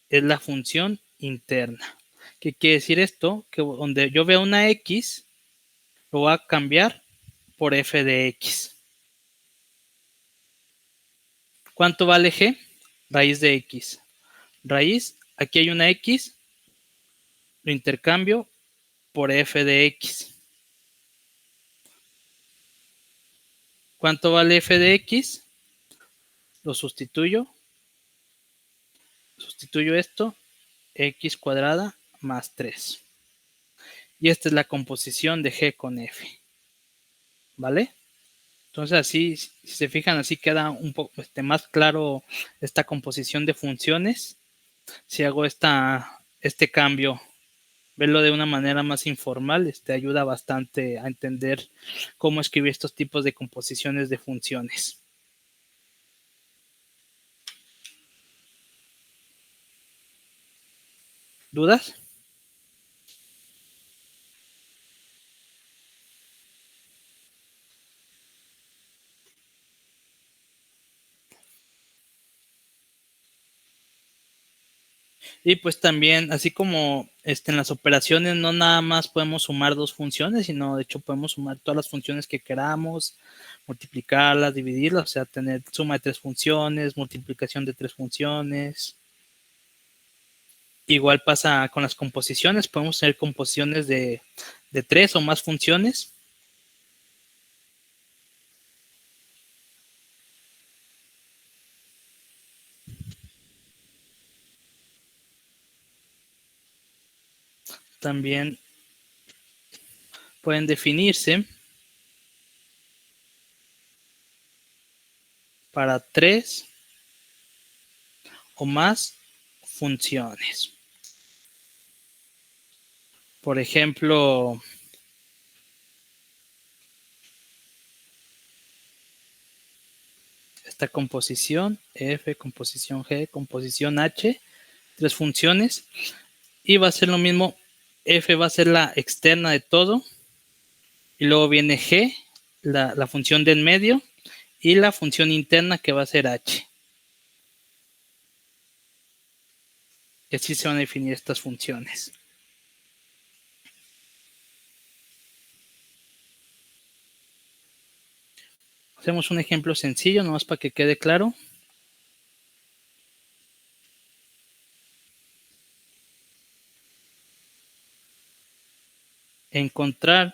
es la función interna. ¿Qué quiere decir esto? Que donde yo veo una x, lo voy a cambiar por f de x. ¿Cuánto vale g? Raíz de x. Raíz, aquí hay una x, lo intercambio por f de x. ¿Cuánto vale f de x? Lo sustituyo. Sustituyo esto, x cuadrada más 3. Y esta es la composición de g con f. ¿Vale? Entonces así, si se fijan, así queda un poco más claro esta composición de funciones. Si hago este cambio, verlo de una manera más informal, ayuda bastante a entender cómo escribir estos tipos de composiciones de funciones. ¿Dudas? Y pues también, así como en las operaciones, no nada más podemos sumar dos funciones, sino de hecho podemos sumar todas las funciones que queramos, multiplicarlas, dividirlas, o sea, tener suma de tres funciones, multiplicación de tres funciones. Igual pasa con las composiciones, podemos tener composiciones de tres o más funciones. También pueden definirse para tres o más funciones. Por ejemplo, esta composición F, composición G, composición H, tres funciones, y va a ser lo mismo. F va a ser la externa de todo, y luego viene G, la función de en medio, y la función interna que va a ser H. Y así se van a definir estas funciones. Hacemos un ejemplo sencillo, nomás para que quede claro. Encontrar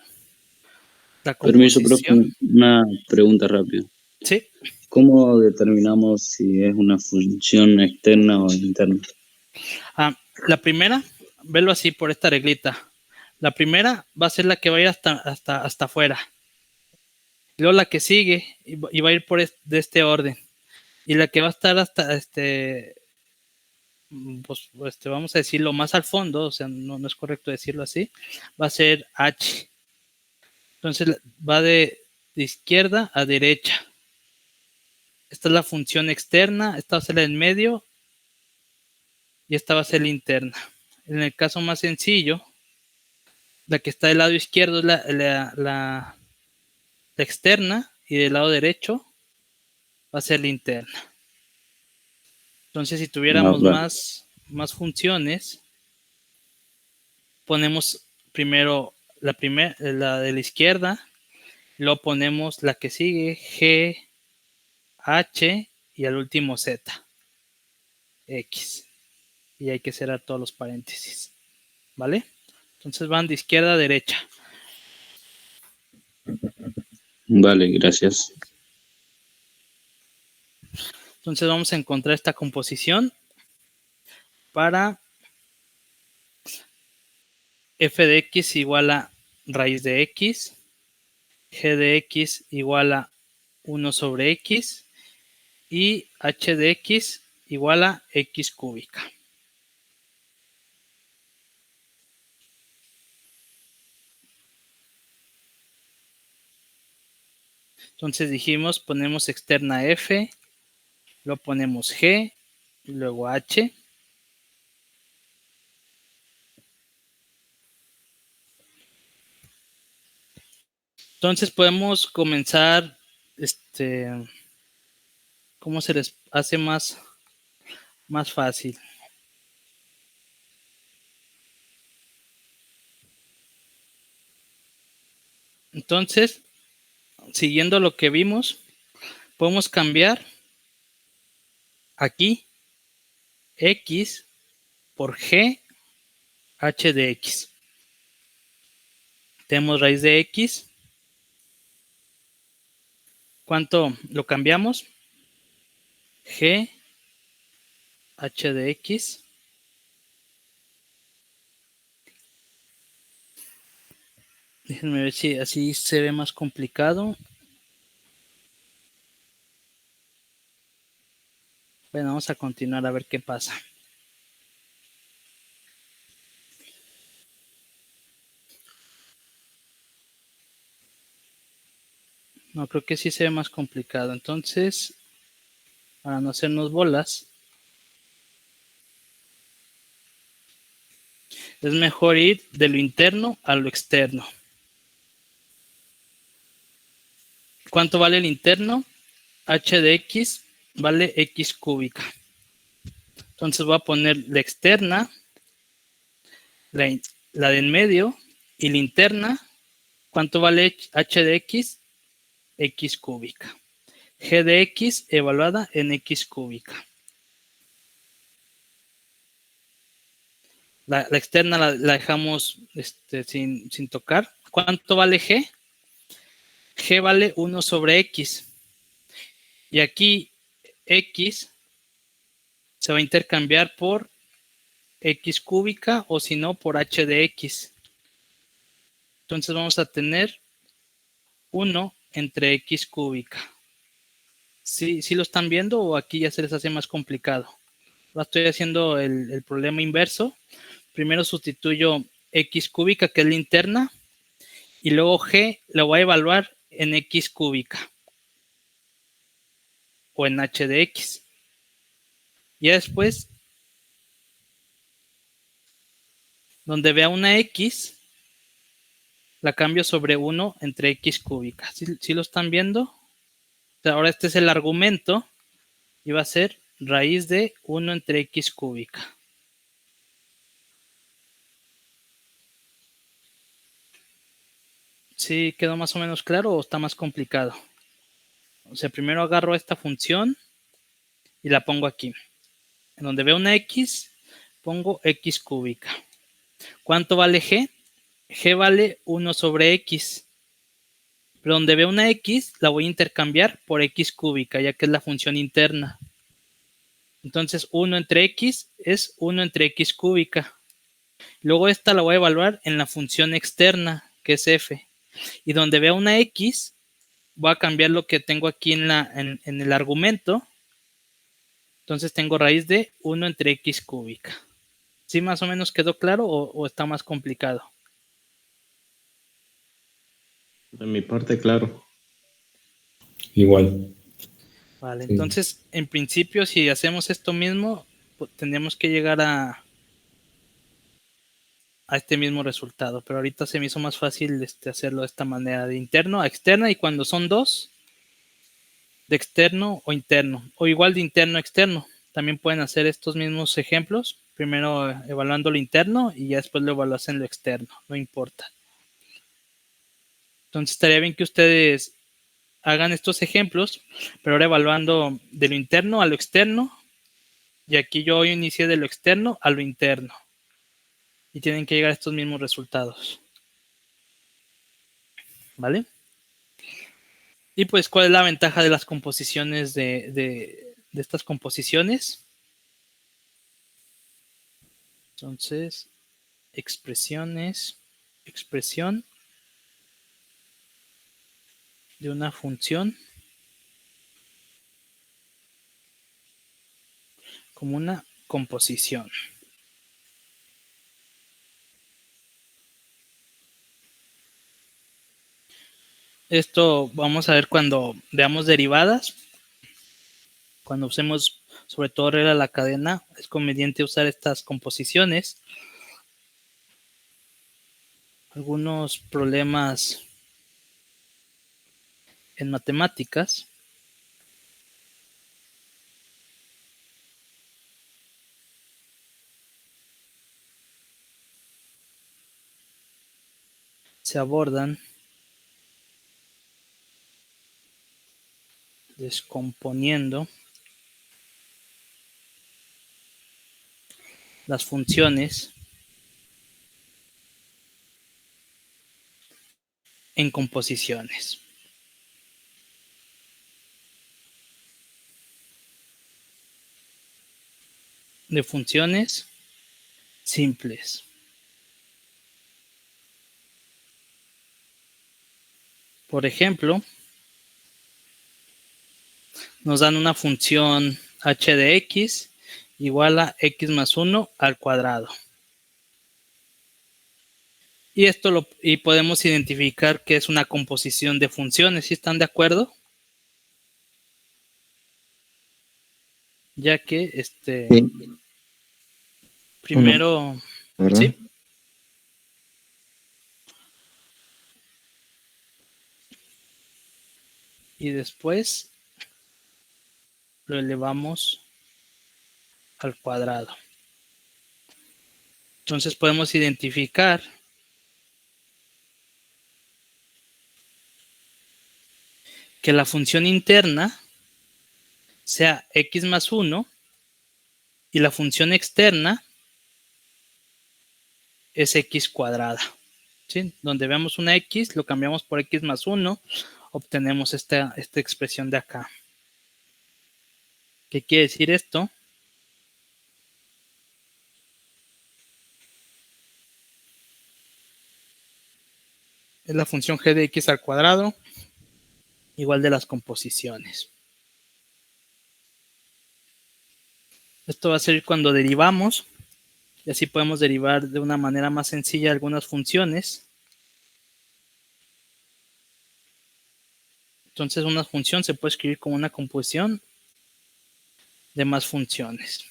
la Permiso, composición. profe, una pregunta rápida. Sí. ¿Cómo determinamos si es una función externa o interna? La primera, velo así por esta reglita. La primera va a ser la que va a ir hasta afuera. Luego la que sigue y va a ir de este orden. Y la que va a estar hasta pues, vamos a decirlo más al fondo, o sea, no es correcto decirlo así, va a ser H. Entonces va de izquierda a derecha. Esta es la función externa, esta va a ser la en medio y esta va a ser la interna. En el caso más sencillo, la que está del lado izquierdo es la externa y del lado derecho va a ser la interna. Entonces, si tuviéramos más funciones, ponemos primero la de la izquierda, luego ponemos la que sigue, G, H y al último Z, X. Y hay que cerrar todos los paréntesis. ¿Vale? Entonces van de izquierda a derecha. Vale, gracias. Entonces vamos a encontrar esta composición para f de x igual a raíz de x, g de x igual a 1 sobre x y h de x igual a x cúbica. Entonces dijimos, ponemos externa f, luego ponemos g, y luego h. Entonces podemos comenzar, ¿cómo se les hace más fácil? Entonces, siguiendo lo que vimos, podemos cambiar aquí x por g, h de x. Tenemos raíz de x. ¿Cuánto lo cambiamos? G, h de x. Déjenme ver si así se ve más complicado. Bueno, vamos a continuar a ver qué pasa. No, creo que sí se ve más complicado. Entonces, para no hacernos bolas, es mejor ir de lo interno a lo externo. ¿Cuánto vale el interno? H de x vale x cúbica. Entonces voy a poner la externa, la de en medio y la interna. ¿Cuánto vale h de x? X cúbica. G de x evaluada en x cúbica. La externa la dejamos sin tocar. ¿Cuánto vale G? G vale 1 sobre X. Y aquí X se va a intercambiar por X cúbica o si no por H de X. Entonces vamos a tener 1 entre X cúbica. ¿Sí lo están viendo o aquí ya se les hace más complicado? Ahora estoy haciendo el problema inverso. Primero sustituyo X cúbica, que es la interna, y luego G la voy a evaluar en X cúbica o en H de X. Y después, donde vea una X, la cambio sobre 1 entre X cúbica. ¿Sí lo están viendo? O sea, ahora este es el argumento y va a ser raíz de 1 entre X cúbica. ¿Sí quedó más o menos claro o está más complicado? O sea, primero agarro esta función y la pongo aquí. En donde veo una X, pongo X cúbica. ¿Cuánto vale G? G vale 1 sobre X. Pero donde veo una X, la voy a intercambiar por X cúbica, ya que es la función interna. Entonces, 1 entre X es 1 entre X cúbica. Luego esta la voy a evaluar en la función externa, que es F. Y donde vea una X, voy a cambiar lo que tengo aquí en el argumento. Entonces tengo raíz de 1 entre X cúbica. ¿Sí más o menos quedó claro o está más complicado? De mi parte, claro. Igual. Vale, Sí. entonces en principio si hacemos esto mismo, pues, tendríamos que llegar a este mismo resultado, pero ahorita se me hizo más fácil hacerlo de esta manera, de interno a externa, y cuando son dos, de externo o interno, o igual de interno a externo. También pueden hacer estos mismos ejemplos, primero evaluando lo interno y ya después lo evaluas en lo externo, no importa. Entonces estaría bien que ustedes hagan estos ejemplos, pero ahora evaluando de lo interno a lo externo, y aquí yo inicié de lo externo a lo interno. Y tienen que llegar a estos mismos resultados. ¿Vale? Y pues, ¿cuál es la ventaja de las composiciones de estas composiciones? Entonces, expresión de una función como una composición. Esto vamos a ver cuando veamos derivadas. Cuando usemos sobre todo regla de la cadena, es conveniente usar estas composiciones. Algunos problemas en matemáticas. Se abordan descomponiendo las funciones en composiciones. De funciones simples. Por ejemplo, nos dan una función h de x igual a x más 1 al cuadrado. Y podemos identificar que es una composición de funciones. ¿Sí están de acuerdo? Ya que Sí, primero, ¿verdad? ¿sí? Y después lo elevamos al cuadrado. Entonces podemos identificar que la función interna sea x más 1 y la función externa es x cuadrada. ¿Sí? Donde veamos una x, lo cambiamos por x más 1, obtenemos esta expresión de acá. ¿Qué quiere decir esto? Es la función g de x al cuadrado, igual de las composiciones. Esto va a ser cuando derivamos, y así podemos derivar de una manera más sencilla algunas funciones. Entonces una función se puede escribir como una composición de más funciones.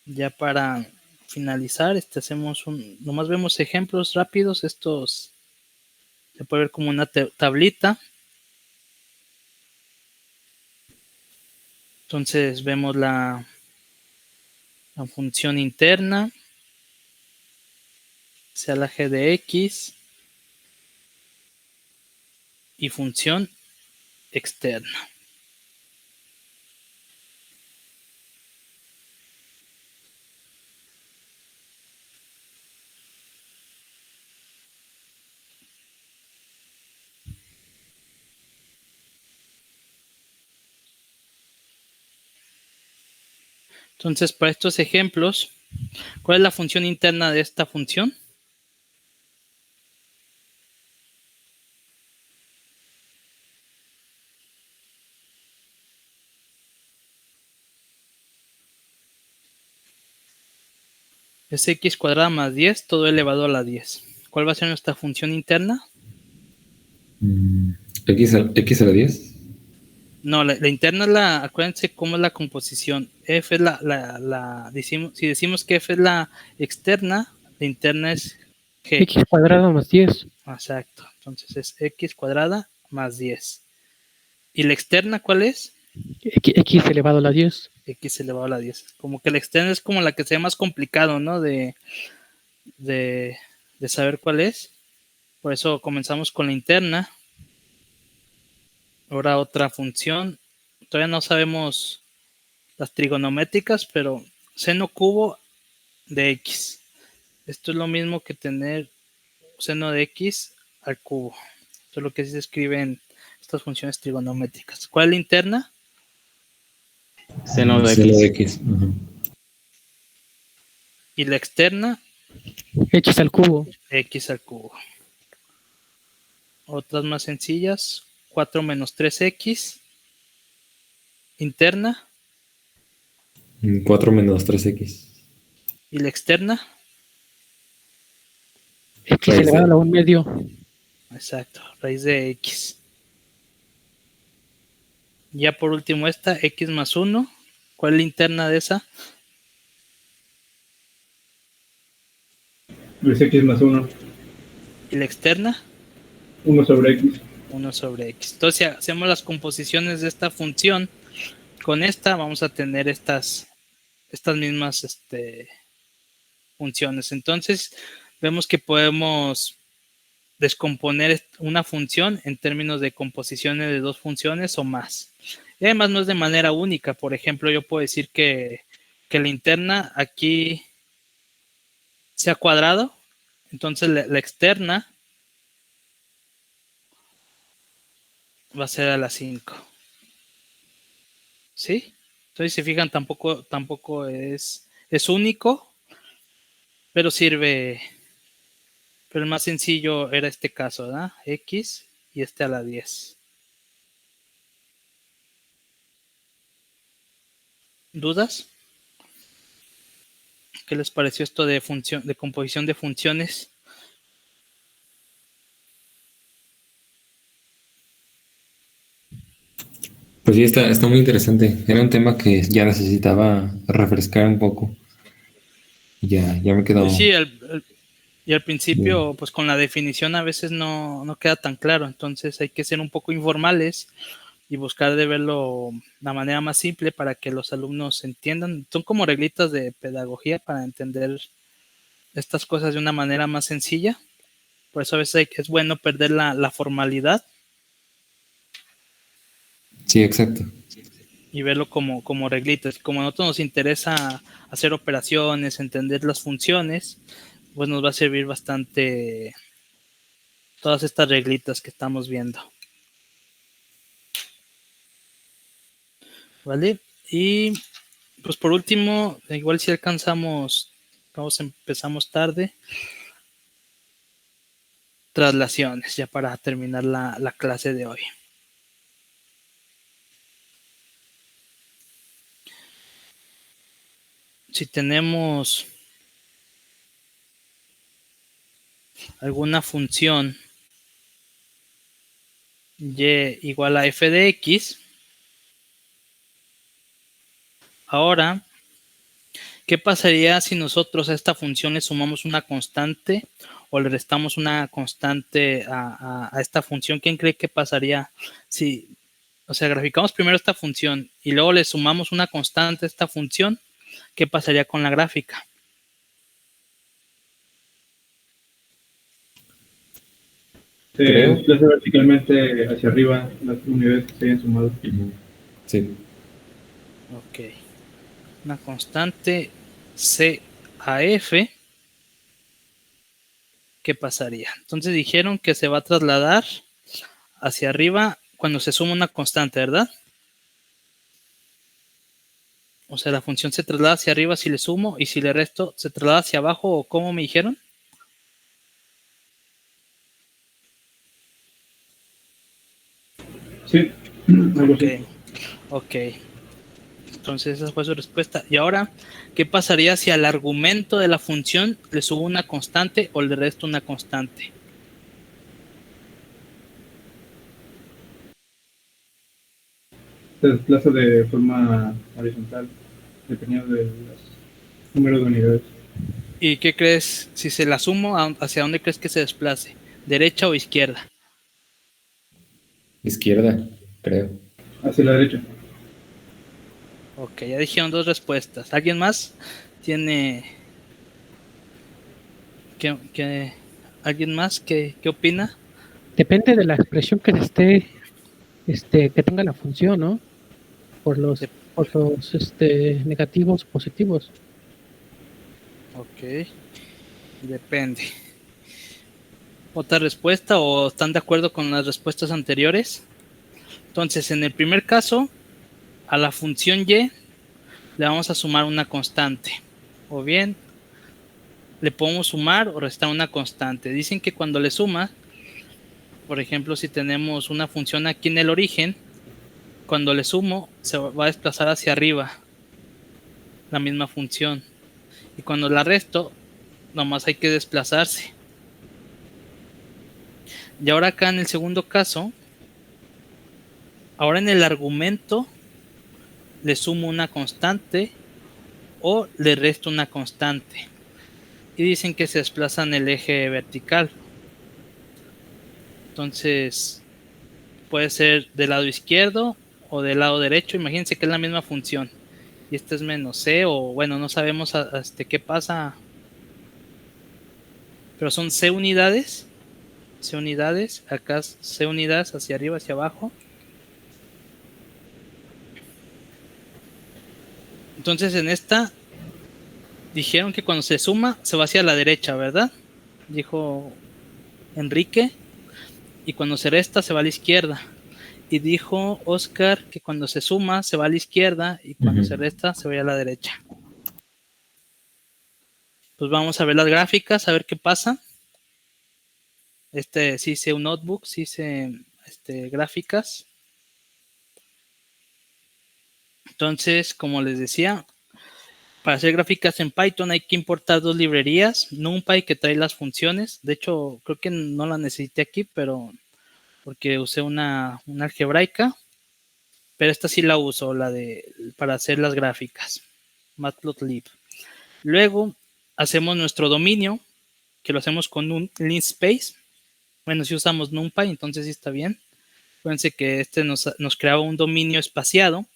Ya para finalizar, hacemos nomás vemos ejemplos rápidos. Estos se puede ver como una tablita. Entonces vemos la función interna, sea la g de x, y función externa. Entonces, para estos ejemplos, ¿cuál es la función interna de esta función? Es x cuadrada más 10, todo elevado a la 10. ¿Cuál va a ser nuestra función interna? X a la 10. No, la interna es acuérdense cómo es la composición. F es si decimos que F es la externa, la interna es G. X cuadrada más 10. Exacto. Entonces es X cuadrada más 10. ¿Y la externa cuál es? X elevado a la 10. X elevado a la 10. Como que la externa es como la que sea más complicado, ¿no? De saber cuál es. Por eso comenzamos con la interna. Ahora otra función. Todavía no sabemos las trigonométricas, pero seno cubo de x. Esto es lo mismo que tener seno de x al cubo. Esto es lo que se escribe en estas funciones trigonométricas. ¿Cuál es la interna? Seno de X. Uh-huh. Y la externa, X al cubo. x al cubo. Otras más sencillas, 4 menos 3x. Interna. 4 menos 3x. ¿Y la externa? X elevado a la 1 medio. Exacto, raíz de x. Ya por último esta, x más 1. ¿Cuál es la interna de esa? Es x más 1. ¿Y la externa? 1 sobre x. 1 sobre x. Entonces, si hacemos las composiciones de esta función, con esta vamos a tener estas mismas funciones. Entonces, vemos que podemos descomponer una función en términos de composiciones de dos funciones o más. Y además no es de manera única. Por ejemplo, yo puedo decir que la interna aquí sea cuadrado. Entonces, la externa va a ser a la 5. ¿Sí? Entonces, si se fijan, tampoco es único, pero sirve. Pero el más sencillo era este caso, ¿verdad? X y a la 10. ¿Dudas? ¿Qué les pareció esto de composición de funciones? Pues sí, está muy interesante. Era un tema que ya necesitaba refrescar un poco. Ya me quedó. Pues sí, y al principio, pues con la definición a veces no queda tan claro. Entonces hay que ser un poco informales y buscar de verlo de la manera más simple para que los alumnos entiendan. Son como reglitas de pedagogía para entender estas cosas de una manera más sencilla. Por eso a veces es bueno perder la formalidad. Sí, exacto. Y verlo como reglitas. Como a nosotros nos interesa hacer operaciones, entender las funciones, pues nos va a servir bastante todas estas reglitas que estamos viendo. ¿Vale? Y pues por último, igual si alcanzamos, empezamos tarde, traslaciones, ya para terminar la clase de hoy. Si tenemos alguna función y igual a f de x, ahora, ¿qué pasaría si nosotros a esta función le sumamos una constante o le restamos una constante a esta función? ¿Quién cree que pasaría si, o sea, graficamos primero esta función y luego le sumamos una constante a esta función? ¿Qué pasaría con la gráfica? Se desplaza verticalmente hacia arriba las unidades que se hayan sumado. Sí. Ok. Una constante C a F. ¿Qué pasaría? Entonces dijeron que se va a trasladar hacia arriba cuando se suma una constante, ¿verdad? O sea, la función se traslada hacia arriba si le sumo y si le resto se traslada hacia abajo, ¿o cómo me dijeron? Sí, algo así. Ok. Entonces esa fue su respuesta. Y ahora, ¿qué pasaría si al argumento de la función le subo una constante o le resto una constante? Se desplaza de forma horizontal, dependiendo del número de unidades. ¿Y qué crees? Si se la sumo, ¿hacia dónde crees que se desplace? ¿Derecha o izquierda? Izquierda, creo. Hacia la derecha. Ok, ya dijeron dos respuestas. ¿Alguien más tiene... ¿Alguien más qué opina? Depende de la expresión que que tenga la función, ¿no? Por los negativos positivos. Ok, depende. ¿Otra respuesta o están de acuerdo con las respuestas anteriores? Entonces, en el primer caso, a la función y le vamos a sumar una constante. O bien, le podemos sumar o restar una constante. Dicen que cuando le suma, por ejemplo, si tenemos una función aquí en el origen, cuando le sumo, se va a desplazar hacia arriba la misma función. Y cuando la resto, nomás hay que desplazarse. Y ahora acá en el segundo caso, ahora en el argumento le sumo una constante o le resto una constante. Y dicen que se desplaza en el eje vertical. Entonces, puede ser del lado izquierdo o del lado derecho. Imagínense que es la misma función. Y este es menos c, o bueno, no sabemos qué pasa. Pero son c unidades. C unidades. Acá c unidades hacia arriba, hacia abajo. Entonces en esta dijeron que cuando se suma se va hacia la derecha, ¿verdad? Dijo Enrique. Y cuando se resta se va a la izquierda. Y dijo Oscar que cuando se suma se va a la izquierda y cuando se resta se va a la derecha. Pues vamos a ver las gráficas, a ver qué pasa. Sí hice un notebook, sí hice gráficas. Entonces, como les decía, para hacer gráficas en Python hay que importar dos librerías, NumPy que trae las funciones. De hecho, creo que no la necesité aquí, pero porque usé una algebraica. Pero esta sí la uso, para hacer las gráficas. Matplotlib. Luego hacemos nuestro dominio, que lo hacemos con un linspace. Bueno, si usamos NumPy, entonces sí está bien. Acuérdense que este nos creaba un dominio espaciado.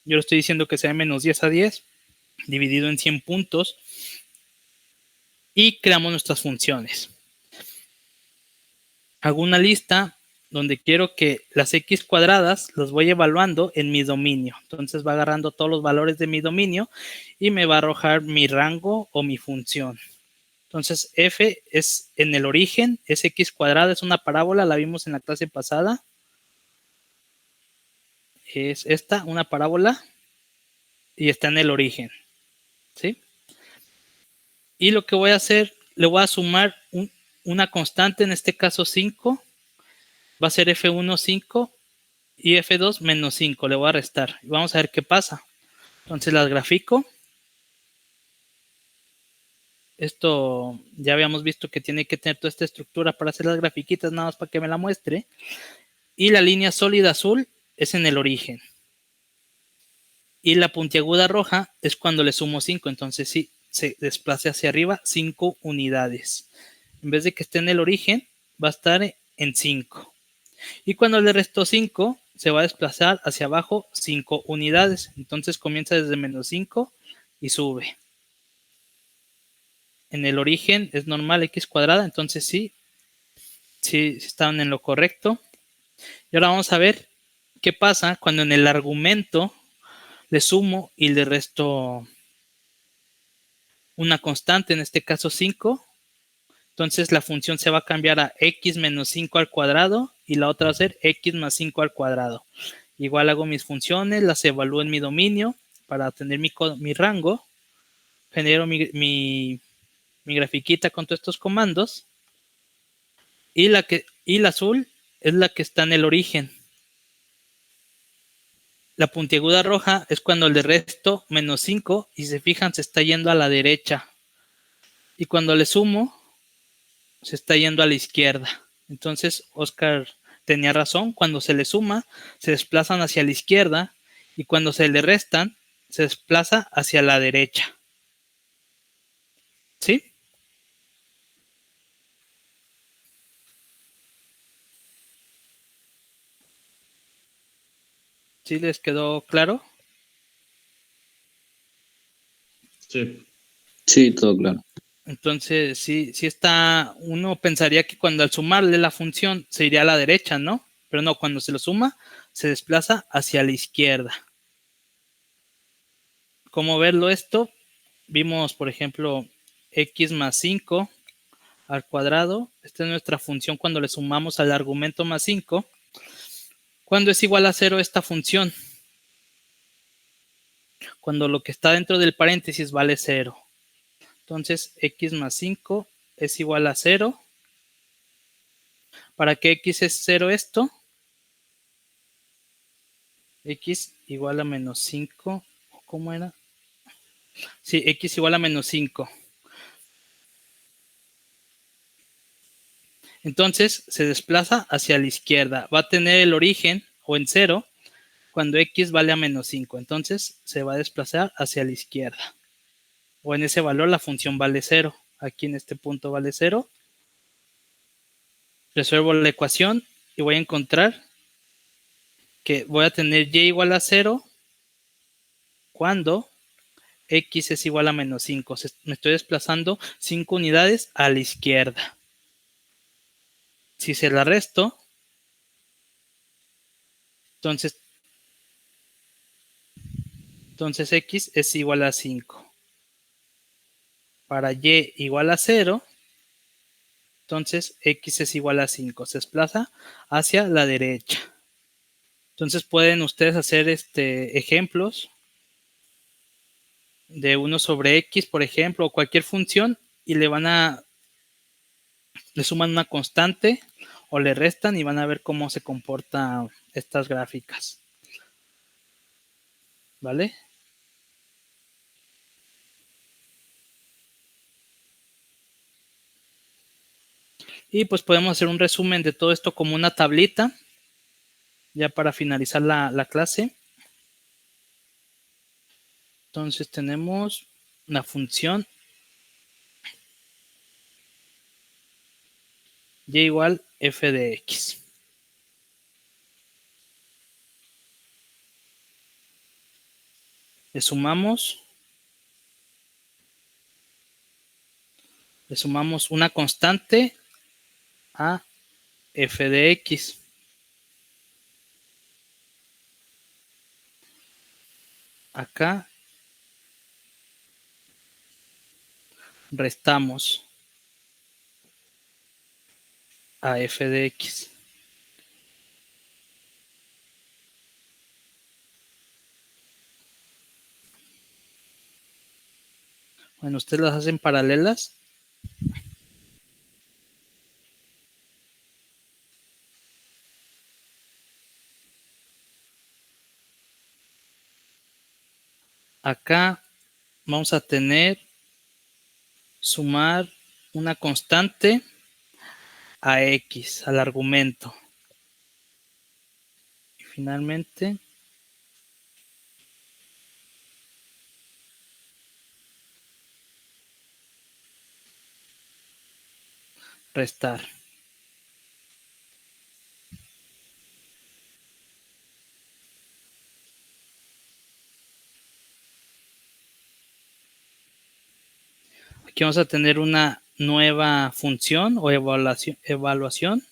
Yo le estoy diciendo que sea menos 10 a 10, dividido en 100 puntos. Y creamos nuestras funciones. Hago una lista donde quiero que las x cuadradas las voy evaluando en mi dominio. Entonces va agarrando todos los valores de mi dominio y me va a arrojar mi rango o mi función. Entonces f es en el origen, es x cuadrada, es una parábola, la vimos en la clase pasada. Es esta, una parábola, y está en el origen. ¿Sí? Y lo que voy a hacer, le voy a sumar una constante, en este caso 5. Va a ser F1 5 y F2 menos 5. Le voy a restar. Y vamos a ver qué pasa. Entonces las grafico. Esto ya habíamos visto que tiene que tener toda esta estructura para hacer las grafiquitas, nada más para que me la muestre. Y la línea sólida azul es en el origen. Y la puntiaguda roja es cuando le sumo 5. Entonces sí, se desplace hacia arriba 5 unidades. En vez de que esté en el origen, va a estar en 5. Y cuando le resto 5, se va a desplazar hacia abajo 5 unidades. Entonces comienza desde menos 5 y sube. En el origen es normal x cuadrada, entonces sí están en lo correcto. Y ahora vamos a ver qué pasa cuando en el argumento le sumo y le resto una constante, en este caso 5. Entonces la función se va a cambiar a x menos 5 al cuadrado y la otra va a ser x más 5 al cuadrado. Igual hago mis funciones, las evalúo en mi dominio para tener mi rango. Genero mi grafiquita con todos estos comandos. Y la azul es la que está en el origen. La puntiaguda roja es cuando le resto menos 5 y si se fijan se está yendo a la derecha. Y cuando le sumo se está yendo a la izquierda. Entonces Oscar tenía razón, cuando se le suma se desplazan hacia la izquierda y cuando se le restan se desplaza hacia la derecha. ¿Sí? ¿Sí les quedó claro? Sí. Sí, todo claro. Entonces, sí está, uno pensaría que cuando al sumarle la función se iría a la derecha, ¿no? Pero no, cuando se lo suma, se desplaza hacia la izquierda. ¿Cómo verlo esto? Vimos, por ejemplo, x más 5 al cuadrado. Esta es nuestra función cuando le sumamos al argumento más 5. ¿Cuándo es igual a 0 esta función? Cuando lo que está dentro del paréntesis vale 0. Entonces, x más 5 es igual a 0. ¿Para qué x es 0 esto? X igual a menos 5. ¿Cómo era? Sí, x igual a menos 5. Entonces, se desplaza hacia la izquierda. Va a tener el origen o en 0 cuando x vale a menos 5. Entonces, se va a desplazar hacia la izquierda. O en ese valor la función vale 0. Aquí en este punto vale 0. Resuelvo la ecuación y voy a encontrar que voy a tener y igual a 0 cuando x es igual a menos 5. Me estoy desplazando 5 unidades a la izquierda. Si se la resto, entonces x es igual a 5. Para y igual a 0, entonces x es igual a 5. Se desplaza hacia la derecha. Entonces pueden ustedes hacer ejemplos de 1 sobre x, por ejemplo, o cualquier función, y le suman una constante o le restan y van a ver cómo se comportan estas gráficas. ¿Vale? Y pues podemos hacer un resumen de todo esto como una tablita, ya para finalizar la clase. Entonces tenemos la función y igual f de x. Le sumamos una constante a f de x. Acá restamos a f de x. Bueno, ustedes las hacen paralelas. Acá vamos a tener sumar una constante a x, al argumento. Y finalmente restar. Aquí vamos a tener una nueva función o evaluación.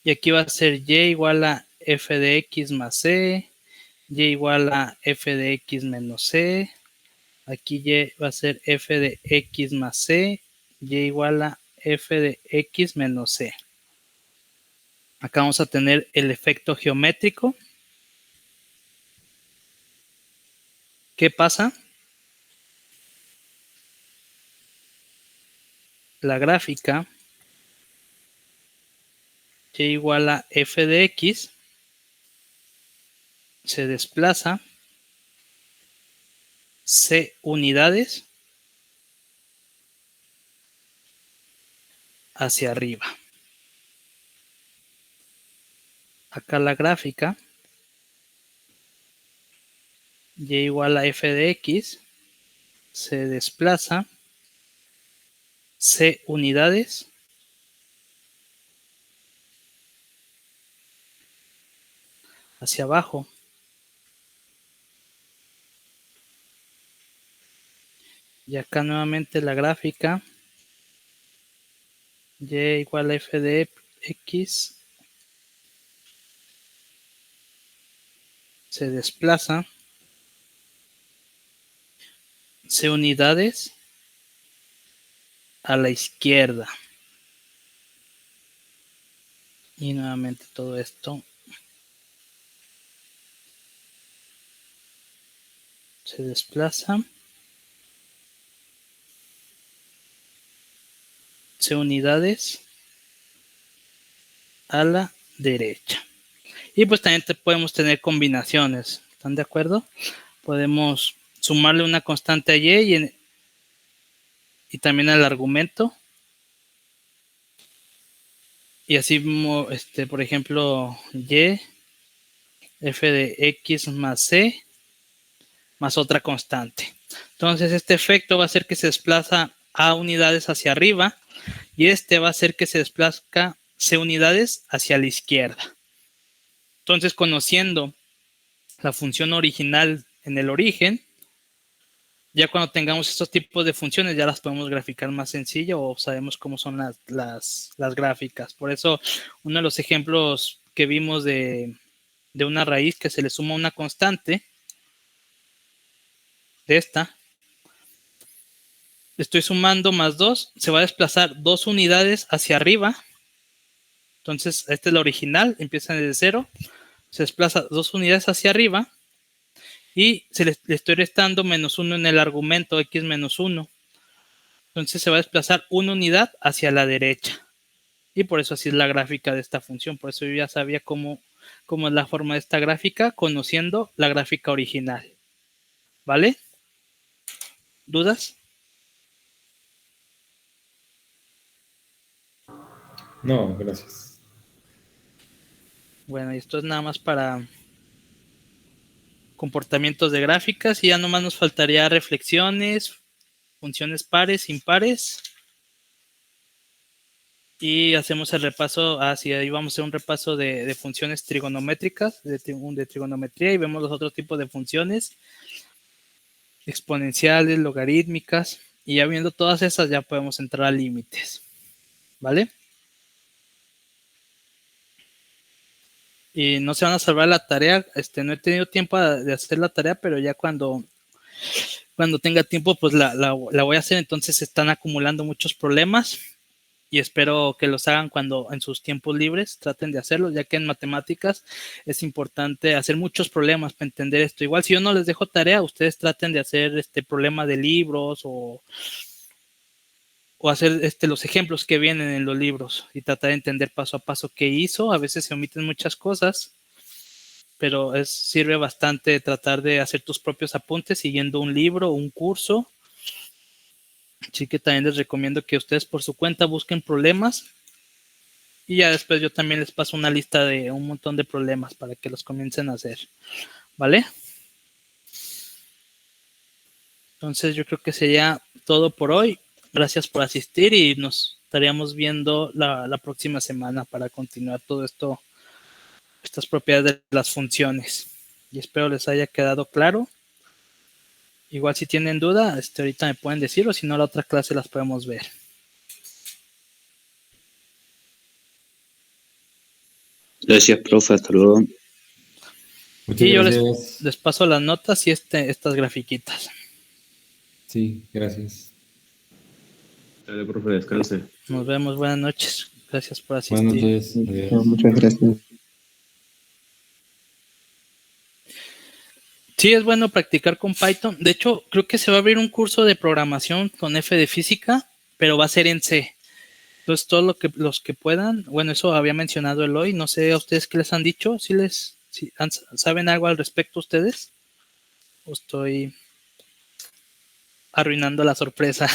Y aquí va a ser y igual a f de x más c, y igual a f de x menos c. Aquí y va a ser f de x más c, y igual a f de x menos c. Acá vamos a tener el efecto geométrico. ¿Qué pasa? La gráfica y igual a f de x se desplaza c unidades hacia arriba. Acá la gráfica y igual a f de x se desplaza c unidades hacia abajo. Y acá nuevamente la gráfica y igual a f de x se desplaza c unidades a la izquierda. Y nuevamente todo esto se desplaza c unidades a la derecha. Y pues también podemos tener combinaciones. ¿Están de acuerdo? Podemos sumarle una constante a y también al argumento. Y así, por ejemplo, y f de x más c más otra constante. Entonces este efecto va a hacer que se desplaza a unidades hacia arriba y este va a hacer que se desplazca c unidades hacia la izquierda. Entonces, conociendo la función original en el origen, ya cuando tengamos estos tipos de funciones ya las podemos graficar más sencillo o sabemos cómo son las gráficas. Por eso uno de los ejemplos que vimos de una raíz que se le suma una constante de esta, estoy sumando más 2, se va a desplazar 2 unidades hacia arriba. Entonces esta es la original, empieza desde 0, se desplaza 2 unidades hacia arriba y le estoy restando menos 1 en el argumento x menos 1. Entonces se va a desplazar una unidad hacia la derecha. Y por eso así es la gráfica de esta función. Por eso yo ya sabía cómo es la forma de esta gráfica, conociendo la gráfica original. ¿Vale? ¿Dudas? No, gracias. Bueno, y esto es nada más para comportamientos de gráficas y ya nomás nos faltaría reflexiones, funciones pares, impares. Y hacemos el repaso, ahí vamos a hacer un repaso de funciones trigonométricas, de trigonometría, y vemos los otros tipos de funciones, exponenciales, logarítmicas, y ya viendo todas esas ya podemos entrar a límites, ¿vale? Y no se van a salvar la tarea, no he tenido tiempo de hacer la tarea, pero ya cuando tenga tiempo, pues la voy a hacer. Entonces se están acumulando muchos problemas y espero que los hagan cuando en sus tiempos libres traten de hacerlo, ya que en matemáticas es importante hacer muchos problemas para entender esto. Igual si yo no les dejo tarea, ustedes traten de hacer problema de libros o hacer los ejemplos que vienen en los libros y tratar de entender paso a paso qué hizo. A veces se omiten muchas cosas, pero sirve bastante tratar de hacer tus propios apuntes siguiendo un libro o un curso. Así que también les recomiendo que ustedes por su cuenta busquen problemas y ya después yo también les paso una lista de un montón de problemas para que los comiencen a hacer, ¿vale? Entonces yo creo que sería todo por hoy. Gracias por asistir y nos estaríamos viendo la próxima semana para continuar todo esto, estas propiedades de las funciones. Y espero les haya quedado claro. Igual si tienen duda, ahorita me pueden decir, o si no, la otra clase las podemos ver. Gracias, profe. Hasta luego. Muchas Y yo gracias. les paso las notas y estas grafiquitas. Sí, gracias. Dale, profe, descanse. Nos vemos. Buenas noches. Gracias por asistir. Buenas noches. Adiós. Muchas gracias. Sí, es bueno practicar con Python. De hecho, creo que se va a abrir un curso de programación con F de física, pero va a ser en C. Entonces, todos los que puedan, bueno, eso había mencionado Eloy, no sé a ustedes qué les han dicho, ¿saben algo al respecto ustedes? ¿O estoy arruinando la sorpresa?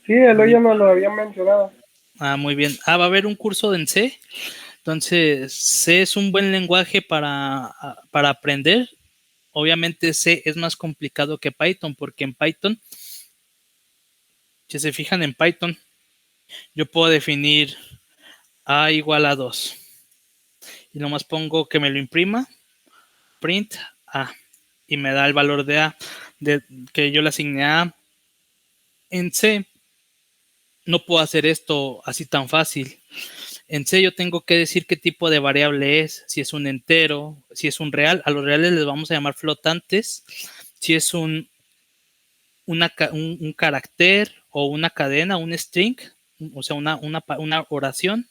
Sí, Eloy ya nos lo había mencionado. Muy bien. Va a haber un curso en C. Entonces, C es un buen lenguaje para aprender. Obviamente C es más complicado que Python, porque en Python, si se fijan en Python, yo puedo definir A igual a 2. Y nomás pongo que me lo imprima, print A, y me da el valor de A, que yo le asigné a A. En C, no puedo hacer esto así tan fácil. En C yo tengo que decir qué tipo de variable es, si es un entero, si es un real. A los reales les vamos a llamar flotantes. Si es un carácter o una cadena, un string, o sea, una oración.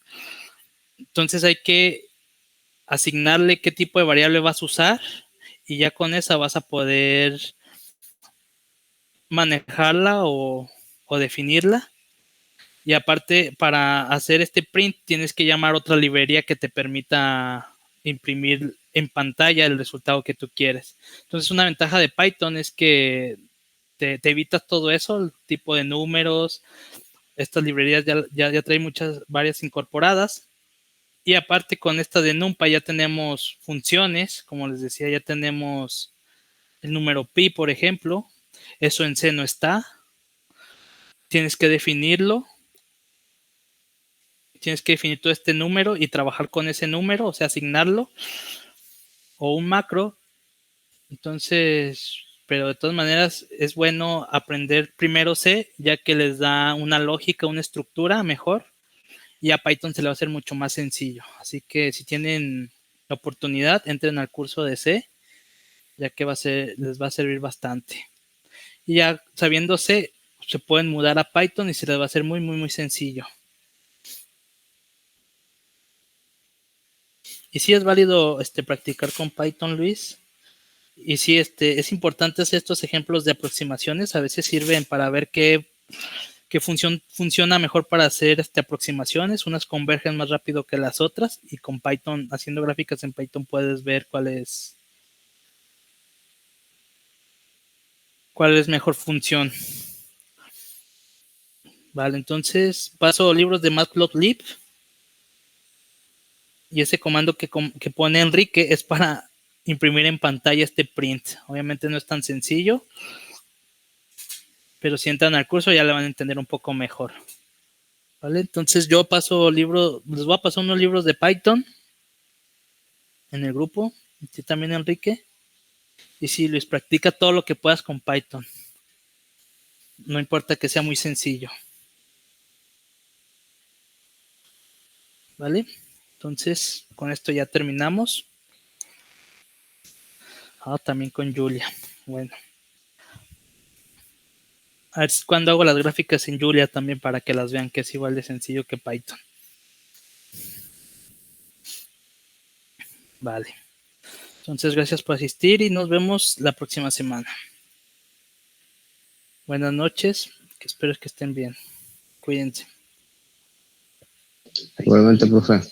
Entonces hay que asignarle qué tipo de variable vas a usar y ya con esa vas a poder manejarla o definirla. Y aparte, para hacer este print tienes que llamar otra librería que te permita imprimir en pantalla el resultado que tú quieres. Entonces, una ventaja de Python es que te evitas todo eso, el tipo de números. Estas librerías ya traen varias incorporadas. Y aparte, con esta de NumPy ya tenemos funciones. Como les decía, ya tenemos el número pi, por ejemplo. Eso en C no está. Tienes que definirlo. Tienes que definir todo este número y trabajar con ese número, o sea, asignarlo, o un macro. Entonces, pero de todas maneras es bueno aprender primero C, ya que les da una lógica, una estructura mejor, y a Python se le va a hacer mucho más sencillo. Así que si tienen la oportunidad, entren al curso de C, ya que les va a servir bastante. Y ya sabiendo C, se pueden mudar a Python y se les va a hacer muy, muy, muy sencillo. Y sí es válido practicar con Python, Luis. Y sí, es importante hacer estos ejemplos de aproximaciones. A veces sirven para ver qué función funciona mejor para hacer aproximaciones. Unas convergen más rápido que las otras. Y con Python, haciendo gráficas en Python, puedes ver cuál es mejor función. Vale, entonces paso libros de Matplotlib. Y ese comando que pone Enrique es para imprimir en pantalla este print. Obviamente no es tan sencillo, pero si entran al curso ya lo van a entender un poco mejor. ¿Vale? Entonces yo paso libros, les voy a pasar unos libros de Python en el grupo. Y también Enrique. Y sí, Luis, practica todo lo que puedas con Python. No importa que sea muy sencillo. ¿Vale? Entonces, con esto ya terminamos. También con Julia. Bueno. A ver cuando hago las gráficas en Julia también para que las vean, que es igual de sencillo que Python. Vale. Entonces, gracias por asistir y nos vemos la próxima semana. Buenas noches, que espero que estén bien. Cuídense. Igualmente, profe.